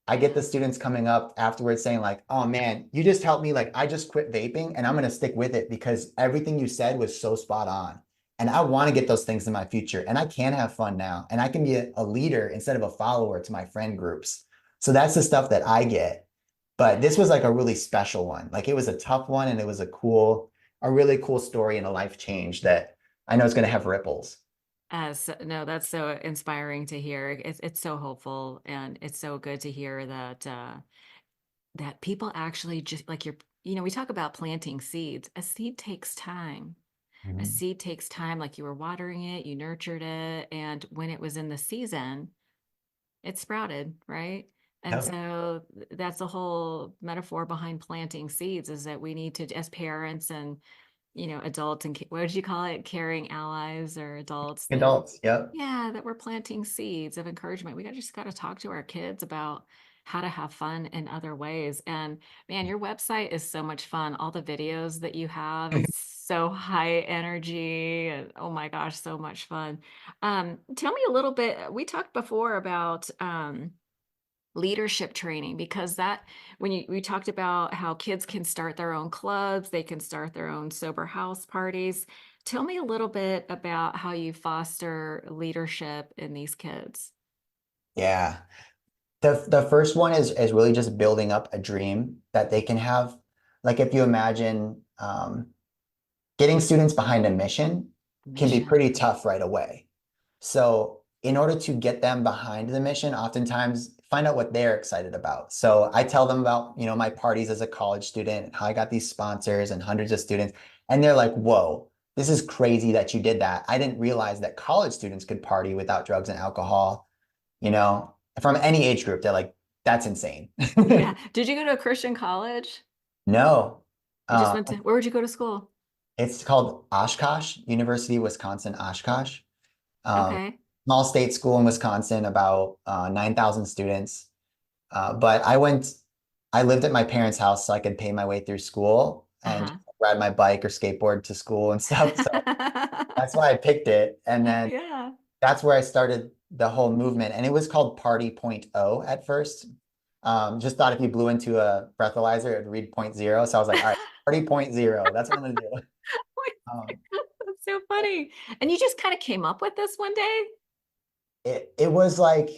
I get the Yeah. students coming up afterwards saying like, "Oh man, you just helped me. Like I just quit vaping and I'm going to stick with it because everything you said was so spot on. And I want to get those things in my future and I can have fun now and I can be a leader instead of a follower to my friend groups." So that's the stuff that I get. But this was like a really special one. Like it was a tough one and it was a really cool story and a life change that I know is going to have ripples. No, that's so inspiring to hear. It's so hopeful, and it's so good to hear that that people actually just like we talk about planting seeds. A seed takes time. A Mhm. seed takes time, like you were watering it, you nurtured it, and when it was in the season, it sprouted, right? And Yep. so that's the whole metaphor behind planting seeds is that we need to, as parents and adults and what did you call it? Caring allies or adults that, Adults. Yep. yeah, that we're planting seeds of encouragement. Just got to talk to our kids about how to have fun in other ways. And man, your website is so much fun. All the videos that you have, it's so high energy and oh my gosh, so much fun. Tell me a little bit. We talked before about leadership training because that when we talked about how kids can start their own clubs, they can start their own sober house parties. Tell me a little bit about how you foster leadership in these kids. Yeah. The first one is really just building up a dream that they can have. Like if you imagine, getting students behind a mission can be Mission. pretty tough right away. So in order to get them behind the mission, oftentimes find out what they're excited about. So I tell them about, my parties as a college student, and how I got these sponsors and hundreds of students, and they're like, whoa, this is crazy that you did that. I didn't realize that college students could party without drugs and alcohol, you know, from any age group. They're like, that's insane. Yeah. Did you go to a Christian college? No, You just uh, went to, where would you go to school? it's called Oshkosh, University of Wisconsin, Oshkosh. Um, Okay. Small state school in Wisconsin, about 9,000 students. But I lived at my parents' house so I could pay my way through school and Uh-huh. just ride my bike or skateboard to school and stuff. So that's why I picked it. And then Yeah. that's where I started the whole movement. And it was called Party.0 at first. Just thought if you blew into a breathalyzer, it would read point zero. So I was like, all right, Party.0. That's what I'm going to do. Um, That's so funny. And you just kind of came up with this one day? it was like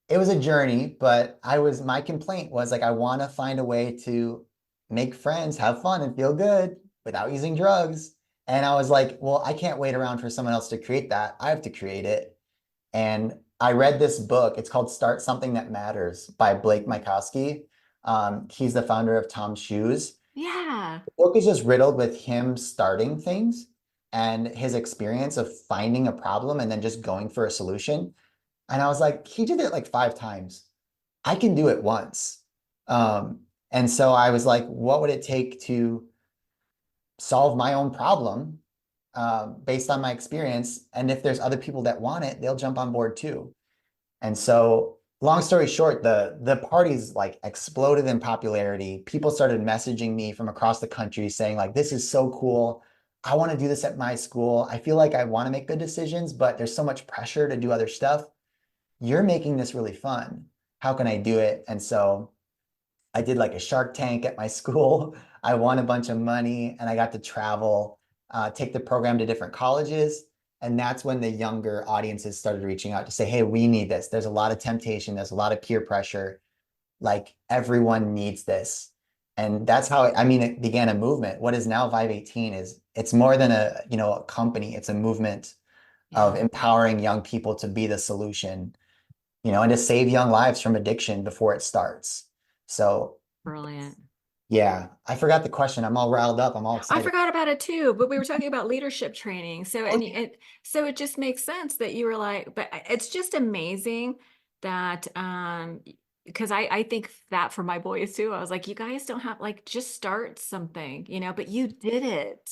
it was a journey, but my complaint was like I want to find a way to make friends, have fun, and feel good without using drugs. And I was like, well, I can't wait around for someone else to create that. I have to create it. And I read this book. It's called Start Something That Matters by Blake Mykowski. He's the founder of Tom's Shoes. Yeah. The book is just riddled with him starting things. and his experience of finding a problem and then just going for a solution. And I was like, he did it like 5 times. I can do it once. And so I was like, what would it take to solve my own problem based on my experience? And if there's other people that want it, they'll jump on board too. And so, long story short, the parties like exploded in popularity. People started messaging me from across the country saying like, this is so cool. I want to do this at my school. I feel like I want to make good decisions, but there's so much pressure to do other stuff. You're making this really fun. How can I do it? And so I did like a Shark Tank at my school. I won a bunch of money and I got to travel, take the program to different colleges. And that's when the younger audiences started reaching out to say, hey, we need this. There's a lot of temptation. There's a lot of peer pressure. Like everyone needs this. And that's how, I mean, it began a movement. What is now Vibe 18 is it's more than a company. It's a movement of Yeah. empowering young people to be the solution, and to save young lives from addiction before it starts. So Brilliant. yeah, I forgot the question. I'm all riled up. I'm all I excited. forgot about it too, but we were talking about leadership training. So, Oh, and yeah. so it just makes sense that you were like, but it's just amazing that, because I think that for my boys too, I was like, you guys don't have like, just start something, but you did it.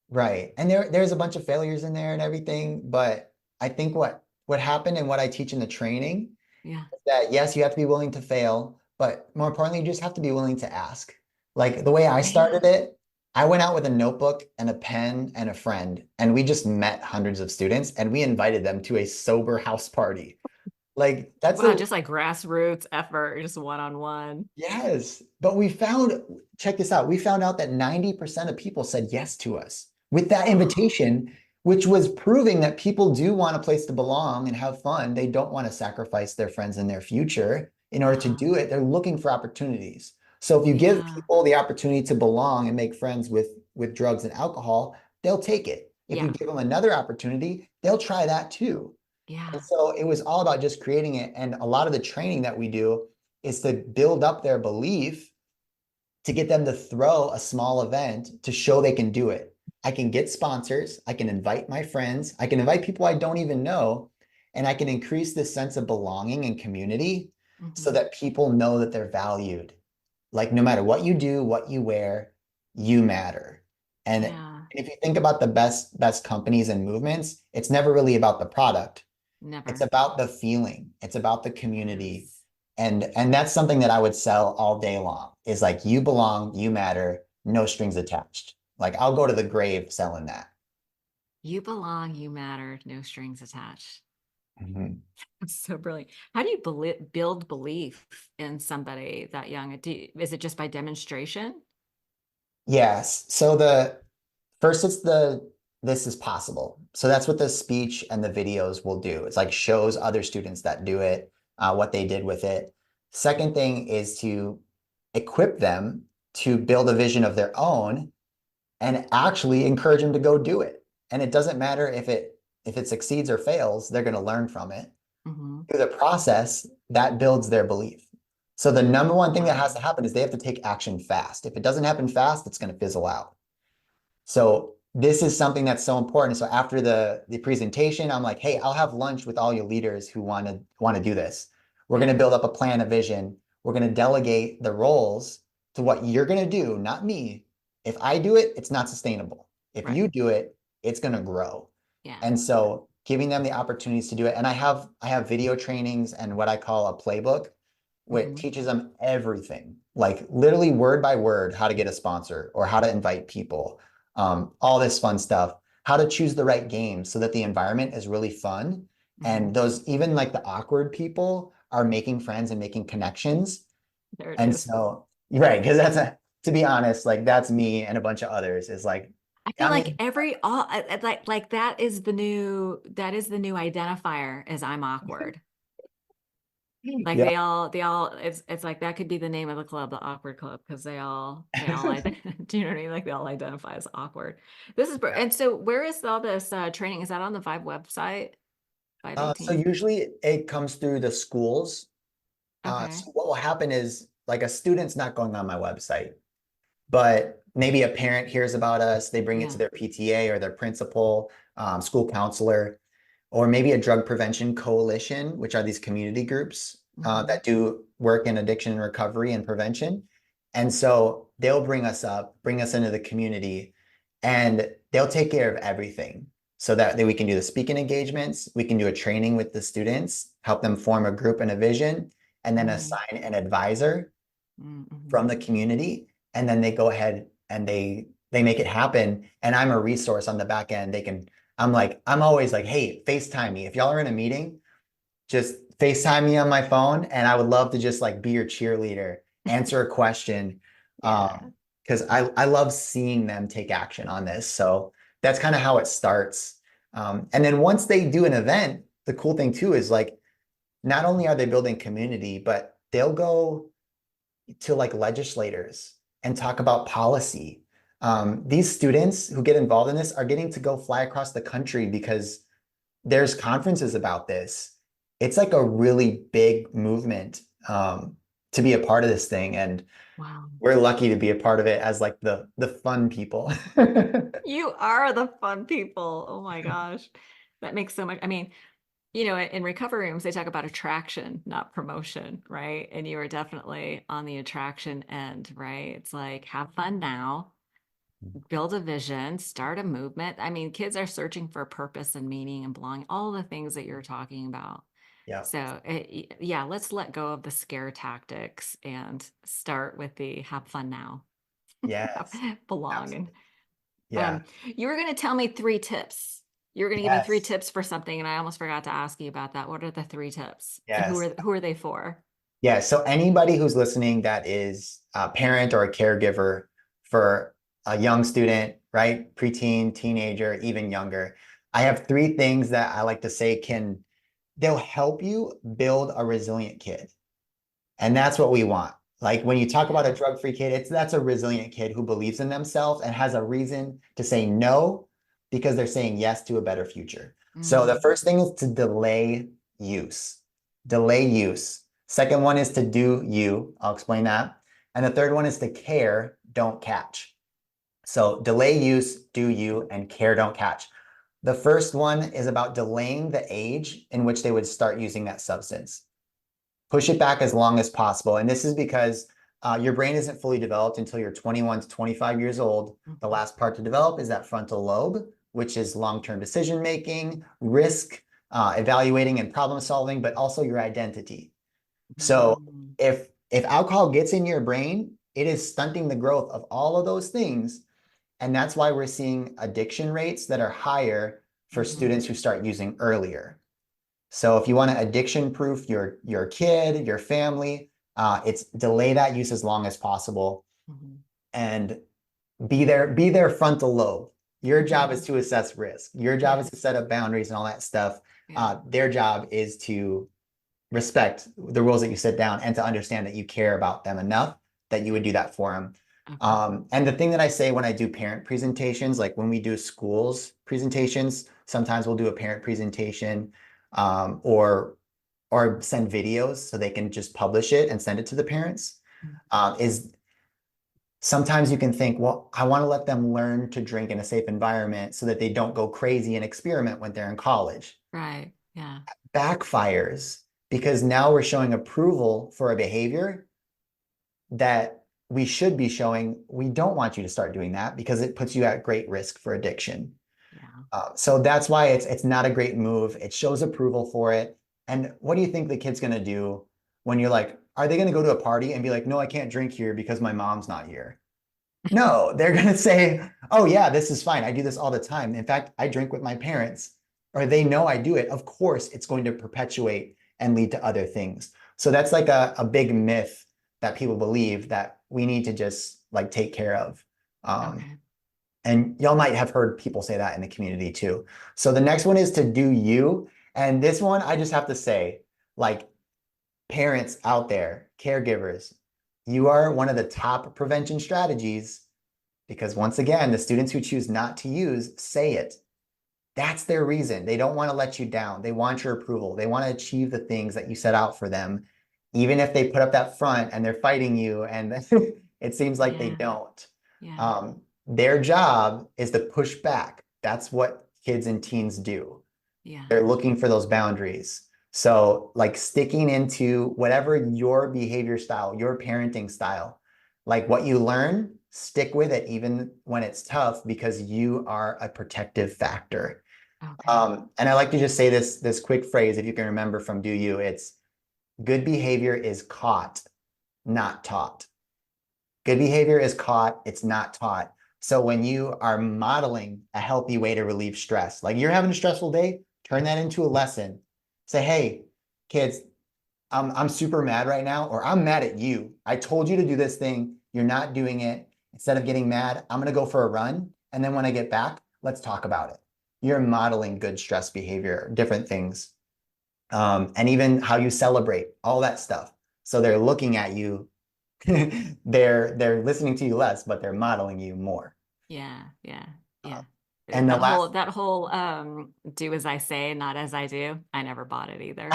Right. And there's a bunch of failures in there and everything, but I think what happened and what I teach in the training Yeah. is that yes, you have to be willing to fail, but more importantly, you just have to be willing to ask. Like the way I Yeah. started it, I went out with a notebook and a pen and a friend, and we just met hundreds of students and we invited them to a sober house party. Like that's Wow. a Just like grassroots effort, just one-on-one. Yes, but check this out. We found out that 90% of people said yes to us with that invitation, which was proving that people do want a place to belong and have fun. They don't want to sacrifice their friends and their future in order to Wow. do it. They're looking for opportunities. So if you give Yeah. people the opportunity to belong and make friends with drugs and alcohol, they'll take it. If you Yeah. give them another opportunity, they'll try that too. And Yeah. so it was all about just creating it. And a lot of the training that we do is to build up their belief to get them to throw a small event to show they can do it. I can get sponsors, I can invite my friends, I can invite people I don't even know, and I can increase this sense of belonging and community so Hmm. that people know that they're valued. Like no matter what you do, what you wear, you matter. And Yeah. if you think about the best companies and movements, it's never really about the product. It's Never. about the feeling. It's about the community. Yes. And that's something that I would sell all day long is like you belong, you matter, no strings attached. Like I'll go to the grave selling that. You belong, you matter, no strings attached. Mhm. That's so brilliant. How do you build belief in somebody that young? Is it just by demonstration? Yes. So the first it's the this is possible. So that's what the speech and the videos will do. It's like shows other students that do it, what they did with it. Second thing is to equip them to build a vision of their own and actually encourage them to go do it. And it doesn't matter if it succeeds or fails, they're going to learn from it. Hmm. Through the process, that builds their belief. So the number one thing that has Wow. to happen is they have to take action fast. If it doesn't happen fast, it's going to fizzle out. So this is something that's so important. So after the presentation, I'm like, hey, I'll have lunch with all your leaders who want to do this. We're going Yeah. to build up a plan, a vision. We're going to delegate the roles to what you're going to do, not me. If I do it, it's not sustainable. If Right. you do it, it's going to grow. Yeah. And so giving them the opportunities to do it. And I have video trainings and what I call a playbook, which Hmm. teaches them everything, like literally word by word, how to get a sponsor or how to invite people, all this fun stuff, how to choose the right games so that the environment is really fun. Hmm. And those, even like the awkward people are making friends and making connections. There it And is. so, right, because to be honest, like that's me and a bunch of others is like, I feel I like mean, every all like that is the new identifier as I'm awkward. Like yeah, they all it's like that could be the name of the club, the awkward club, because they all do you know what I mean? Like they all identify as awkward. And so where is all this training? Is that on the Vibe website? So 518? usually it comes through the schools. Okay. So what will happen is like a student's not going on my website, but maybe a parent hears about us, they bring it Yeah. to their PTA or their principal, school counselor, or maybe a drug prevention coalition, which are these community groups Hmm. that do work in addiction and recovery and prevention. And so they'll bring us up, bring us into the community, and they'll take care of everything so that we can do the speaking engagements, we can do a training with the students, help them form a group and a vision, and then Hmm. assign an advisor Hmm. from the community. And then they go ahead and they make it happen. And I'm a resource on the back end. I'm always like, hey, FaceTime me. If y'all are in a meeting, just FaceTime me on my phone. And I would love to just like be your cheerleader, answer a question. Yeah. Because I love seeing them take action on this. So that's kind of how it starts. And then once they do an event, the cool thing too is like, not only are they building community, but they'll go to like legislators and talk about policy. These students who get involved in this are getting to go fly across the country because there's conferences about this. It's like a really big movement to be a part of this thing, and Wow. we're lucky to be a part of it as like the fun people. You are the fun people. Oh my gosh. That makes so much. I mean, in recovery rooms, they talk about attraction, not promotion, right? And you are definitely on the attraction end, right? It's like have fun now, build a vision, start a movement. I mean, kids are searching for purpose and meaning and belonging, all the things that you're talking about. Yeah. So, yeah, let's let go of the scare tactics and start with the have fun now, Yes. belong. And Absolutely. Yeah. you were going to tell me three tips. You were going to give me three Yes. tips for something, and I almost forgot to ask you about that. What are the three tips, and who Yes. are who are they for? Yeah, so anybody who's listening that is a parent or a caregiver for a young student, right? Preteen, teenager, even younger. I have three things that I like to say they'll help you build a resilient kid. And that's what we want. Like when you talk about a Yeah. drug-free kid, that's a resilient kid who believes in themselves and has a reason to say no because they're saying yes to a better future. So the Mm, first thing is to delay use. Delay use. Second one is to do you. I'll explain that. And the third one is to care, don't catch. So delay use, do you, and care, don't catch. The first one is about delaying the age in which they would start using that substance. Push it back as long as possible. And this is because your brain isn't fully developed until you're 21 to 25 years old. The mhm, last part to develop is that frontal lobe, which is long-term decision making, risk, evaluating and problem solving, but also your identity. So mm. if alcohol gets in your brain, it is stunting the growth of all of those things. And that's why we're seeing addiction rates that are higher for Mhm, students who start using earlier. So if you want to addiction proof your kid, your family, it's delay that use as long as possible mhm. and be their frontal lobe. Your job is to assess risk. Your job is Yeah, to set up boundaries and all that stuff. yeah, Their job is to respect the rules that you set down and to understand that you care about them enough that you would do that for them. okay. And the thing that I say when I do parent presentations, like when we do schools presentations, sometimes we'll do a parent presentation or send videos so they can just publish it and send it to the parents. Mm. Is sometimes you can think, well, I want to let them learn to drink in a safe environment so that they don't go crazy and experiment when they're in college. Right, yeah, Backfires because now we're showing approval for a behavior that we should be showing we don't want you to start doing that because it puts you at great risk for addiction. yeah. So that's why it's not a great move. It shows approval for it. And what do you think the kid's going to do when you're like, are they going to go to a party and be like, no, I can't drink here because my mom's not here? No, they're going to say, oh, yeah, this is fine. I do this all the time. In fact, I drink with my parents, or they know I do it. Of course, it's going to perpetuate and lead to other things. So that's like a big myth that people believe that we need to just like take care of. Um, Okay. and y'all might have heard people say that in the community too. So the next one is to do you. And this one, I just have to say, like parents out there, caregivers, you are one of the top prevention strategies because once again, the students who choose not to use say it. That's their reason. They don't want to let you down. They want your approval. They want to achieve the things that you set out for them, even if they put up that front and they're fighting you and it seems like they Yeah. don't. Yeah. Their job is to push back. That's what kids and teens do. Yeah. They're looking for those boundaries. So, like sticking into whatever your behavior style, your parenting style, like what you learn, stick with it even when it's tough because you are a protective factor. Okay. And I like to just say this quick phrase, if you can remember from Do You, it's good behavior is caught, not taught. Good behavior is caught, it's not taught. So when you are modeling a healthy way to relieve stress, like you're having a stressful day, turn that into a lesson. Say, hey, kids, I'm super mad right now, or I'm mad at you. I told you to do this thing. You're not doing it. Instead of getting mad, I'm going to go for a run. And then when I get back, let's talk about it. You're modeling good stress behavior, different things, and even how you celebrate, all that stuff. So they're looking at you. They're listening to you less, but they're modeling you more. Yeah. Yeah. Uh, Yeah. and the last, That whole do as I say, not as I do. I never bought it either.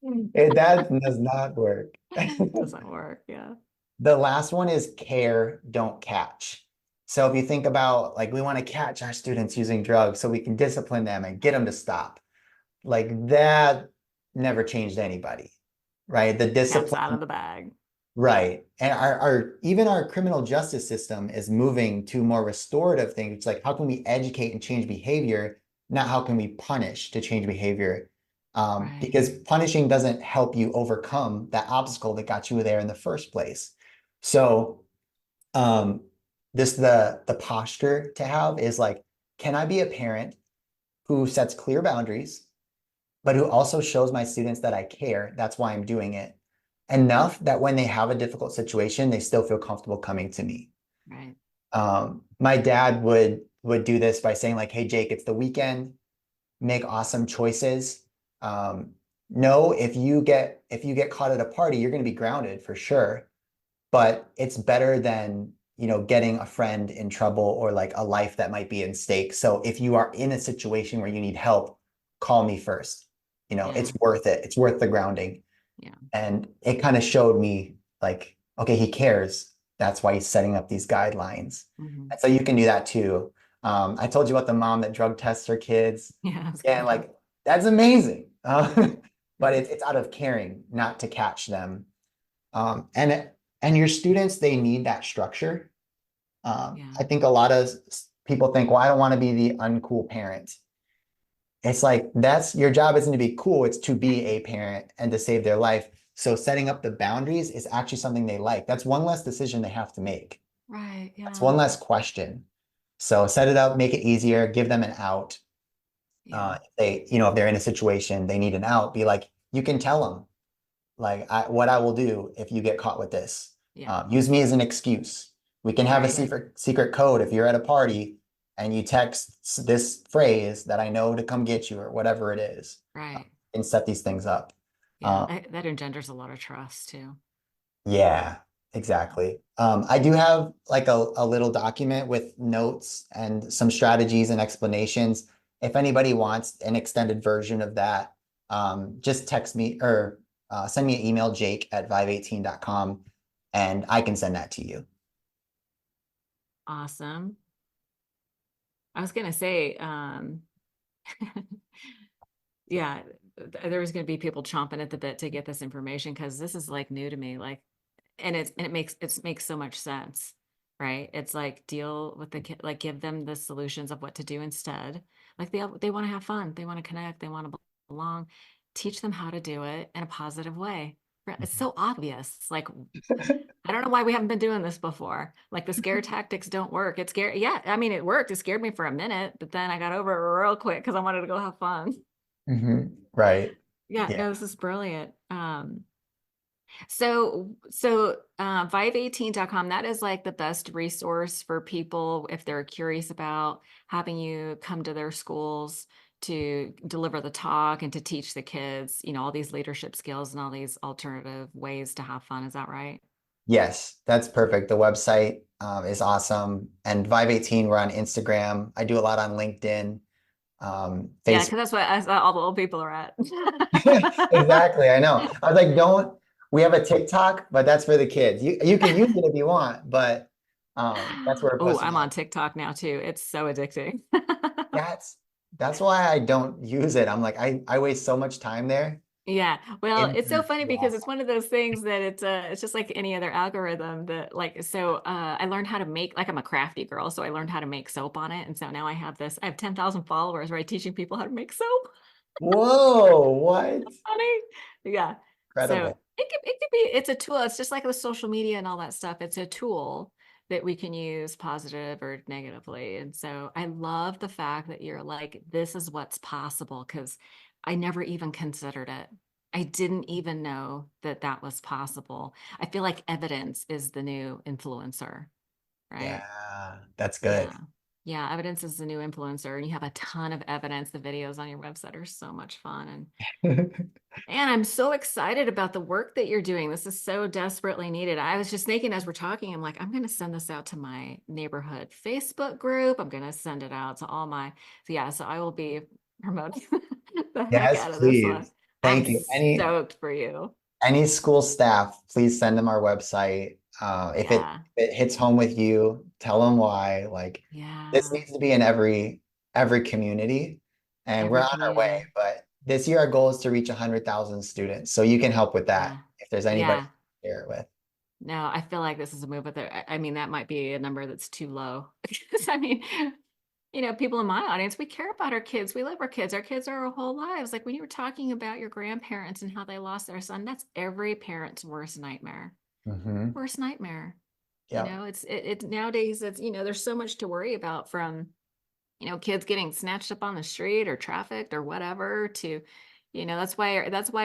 that does not work. Doesn't work. Yeah. The last one is care, don't catch. So if you think about like we want to catch our students using drugs so we can discipline them and get them to stop, like that never changed anybody, right? The Cat's out of discipline, the bag. right? And our even our criminal justice system is moving to more restorative things. It's like how can we educate and change behavior, not how can we punish to change behavior? Right. Because punishing doesn't help you overcome that obstacle that got you there in the first place. So um, this the posture to have is like, can I be a parent who sets clear boundaries, but who also shows my students that I care? That's why I'm doing it. Enough that when they have a difficult situation, they still feel comfortable coming to me. Right. My dad would do this by saying like, "Hey Jake, it's the weekend. Make awesome choices. Um, no, if you get caught at a party, you're going to be grounded for sure, but it's better than getting a friend in trouble or like a life that might be in stake. So if you are in a situation where you need help, call me first. Yeah. It's worth it. It's worth the grounding." Yeah. And it kind of showed me like, okay, he cares. That's why he's setting up these guidelines. Hmm. And so you can do that too. I told you about the mom that drug tests her kids. Yeah. I was And gonna. like, that's amazing. But Yeah. it's out of caring, not to catch them. And your students, they need that structure. Yeah. I think a lot of people think, well, I don't want to be the uncool parent. It's like that's your job isn't to be cool, it's to be a parent and to save their life. So setting up the boundaries is actually something they like. That's one less decision they have to make. Right. That's Yeah. one less question. So set it up, make it easier, give them an out. Yeah. If they're in a situation, they need an out, be like, you can tell them, like, what I will do if you get caught with this. Yeah. Use me as an excuse. We can have a Right. secret code if you're at a party and you text this phrase that I know to come get you or whatever it is, Right. and set these things up. Yeah. Um, That engenders a lot of trust too. yeah, exactly. I do have like a little document with notes and some strategies and explanations. If anybody wants an extended version of that, just text me or send me an email, jake@vive18.com, and I can send that to you. Awesome. I was gonna say, yeah, there was gonna be people chomping at the bit to get this information because this is like new to me. Like, and it makes so much sense, right? It's like deal with the kid, like give them the solutions of what to do instead. Like they want to have fun, they want to connect, they want to belong. Teach them how to do it in a positive way. It's so obvious. Like I don't know why we haven't been doing this before. Like the scare tactics don't work. It scared, yeah, I mean it worked. It scared me for a minute, but then I got over it real quick because I wanted to go have fun. Right. Yeah, Yeah. no, this is brilliant. Vive18.com, that is like the best resource for people if they're curious about having you come to their schools to deliver the talk and to teach the kids, all these leadership skills and all these alternative ways to have fun. Is that right? Yes, that's perfect. The website is awesome. And Vive 18, we're on Instagram. I do a lot on LinkedIn, Yeah, Facebook. because that's what all the old people are at. Exactly. I know. I was like, we have a TikTok, but that's for the kids. You can use it if you want, but That's where Oh, most of I'm my on TikTok now too. It's so addicting. that's that's why I don't use it. I'm like, I waste so much time there. Yeah. Well, it's so Internet's funny so because it's awesome. one of those things that it's just like any other algorithm that like I learned how to make like I'm a crafty girl, so I learned how to make soap on it. And so now I have 10,000 followers, right, teaching people how to make soap. Whoa, what? Funny. Yeah. So Incredible. it could be it's a tool. It's just like with social media and all that stuff. It's a tool that we can use positive or negatively. And so I love the fact that you're like, this is what's possible because I never even considered it. I didn't even know that that was possible. I feel like evidence is the new influencer, right? Yeah, that's Yeah. good. Yeah, evidence is the new influencer, and you have a ton of evidence. The videos on your website are so much fun. And I'm so excited about the work that you're doing. This is so desperately needed. I was just thinking as we're talking, I'm like, I'm going to send this out to my neighborhood Facebook group. I'm going to send it out to all my, so yeah, so I will be promoting the heck Yes, out of this one. please. I'm Thank you. stoked for you. Any school staff, please send them our website. Yeah. If it hits home with you, tell them why. Like this Yeah. needs to be in every community, and we're Every on our way. community. But this year, our goal is to reach 100,000 students. So you can help with that Yeah. if there's anybody Yeah. to share it with. No, I feel like this is a move, but I mean, that might be a number that's too low. Because I mean, people in my audience, we care about our kids. We love our kids. Our kids are our whole lives. Like when you were talking about your grandparents and how they lost their son, that's every parent's worst nightmare. Hmm. Worst nightmare. Yeah. It's nowadays it's, there's so much to worry about from, kids getting snatched up on the street or trafficked or whatever to, that's why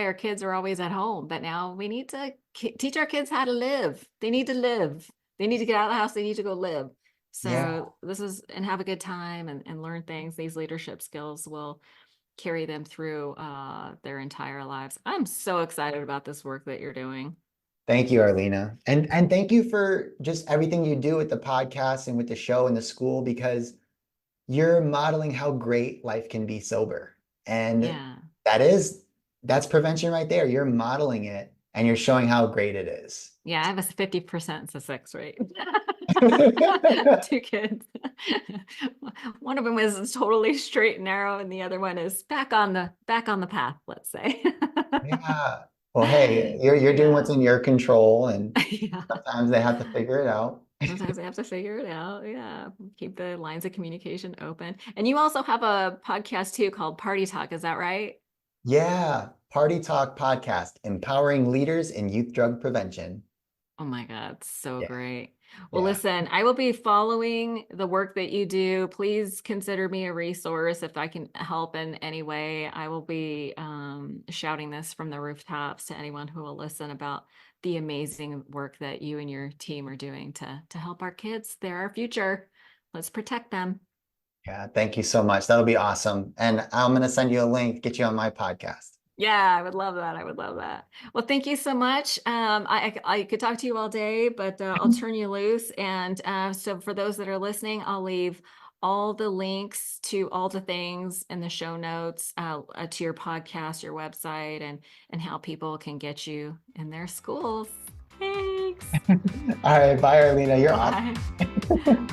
our kids are always at home. But now we need to teach our kids how to live. They need to live. They need to get out of the house. They need to go live. Yeah. So this is and have a good time and learn things. These leadership skills will carry them through their entire lives. I'm so excited about this work that you're doing. Thank you, Arlina. And thank you for just everything you do with the podcast and with the show and the school because you're modeling how great life can be sober. And Yeah. that is that's prevention right there. You're modeling it and you're showing how great it is. Yeah, I have a 50% success rate. Two kids. One of them is totally straight and narrow, and the other one is back on the path, let's say. Yeah. Well, hey, you're doing what's Yeah. in your control, and Yeah. sometimes they have to figure it out. Sometimes they have to figure it out. Yeah. Keep the lines of communication open. And you also have a podcast too called Party Talk. Is that right? Yeah. Party Talk Podcast, empowering leaders in youth drug prevention. Oh my God, so Yeah. great. Well, Yeah. listen, I will be following the work that you do. Please consider me a resource if I can help in any way. I will be shouting this from the rooftops to anyone who will listen about the amazing work that you and your team are doing to help our kids. They're our future. Let's protect them. Yeah. Thank you so much. That'll be awesome. And I'm going to send you a link, get you on my podcast. Yeah, I would love that. I would love that. Well, thank you so much. I could talk to you all day, but I'll turn you loose. And so for those that are listening, I'll leave all the links to all the things in the show notes to your podcast, your website, and how people can get you in their schools. Thanks. All right. Bye, Arlina. You're awesome. Bye.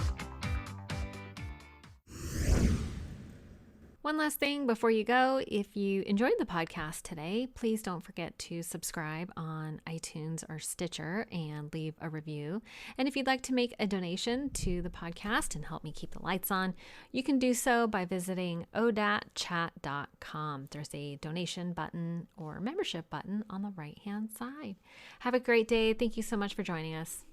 One last thing before you go, if you enjoyed the podcast today, please don't forget to subscribe on iTunes or Stitcher and leave a review. And if you'd like to make a donation to the podcast and help me keep the lights on, you can do so by visiting odatchat.com. There's a donation button or membership button on the right-hand side. Have a great day. Thank you so much for joining us.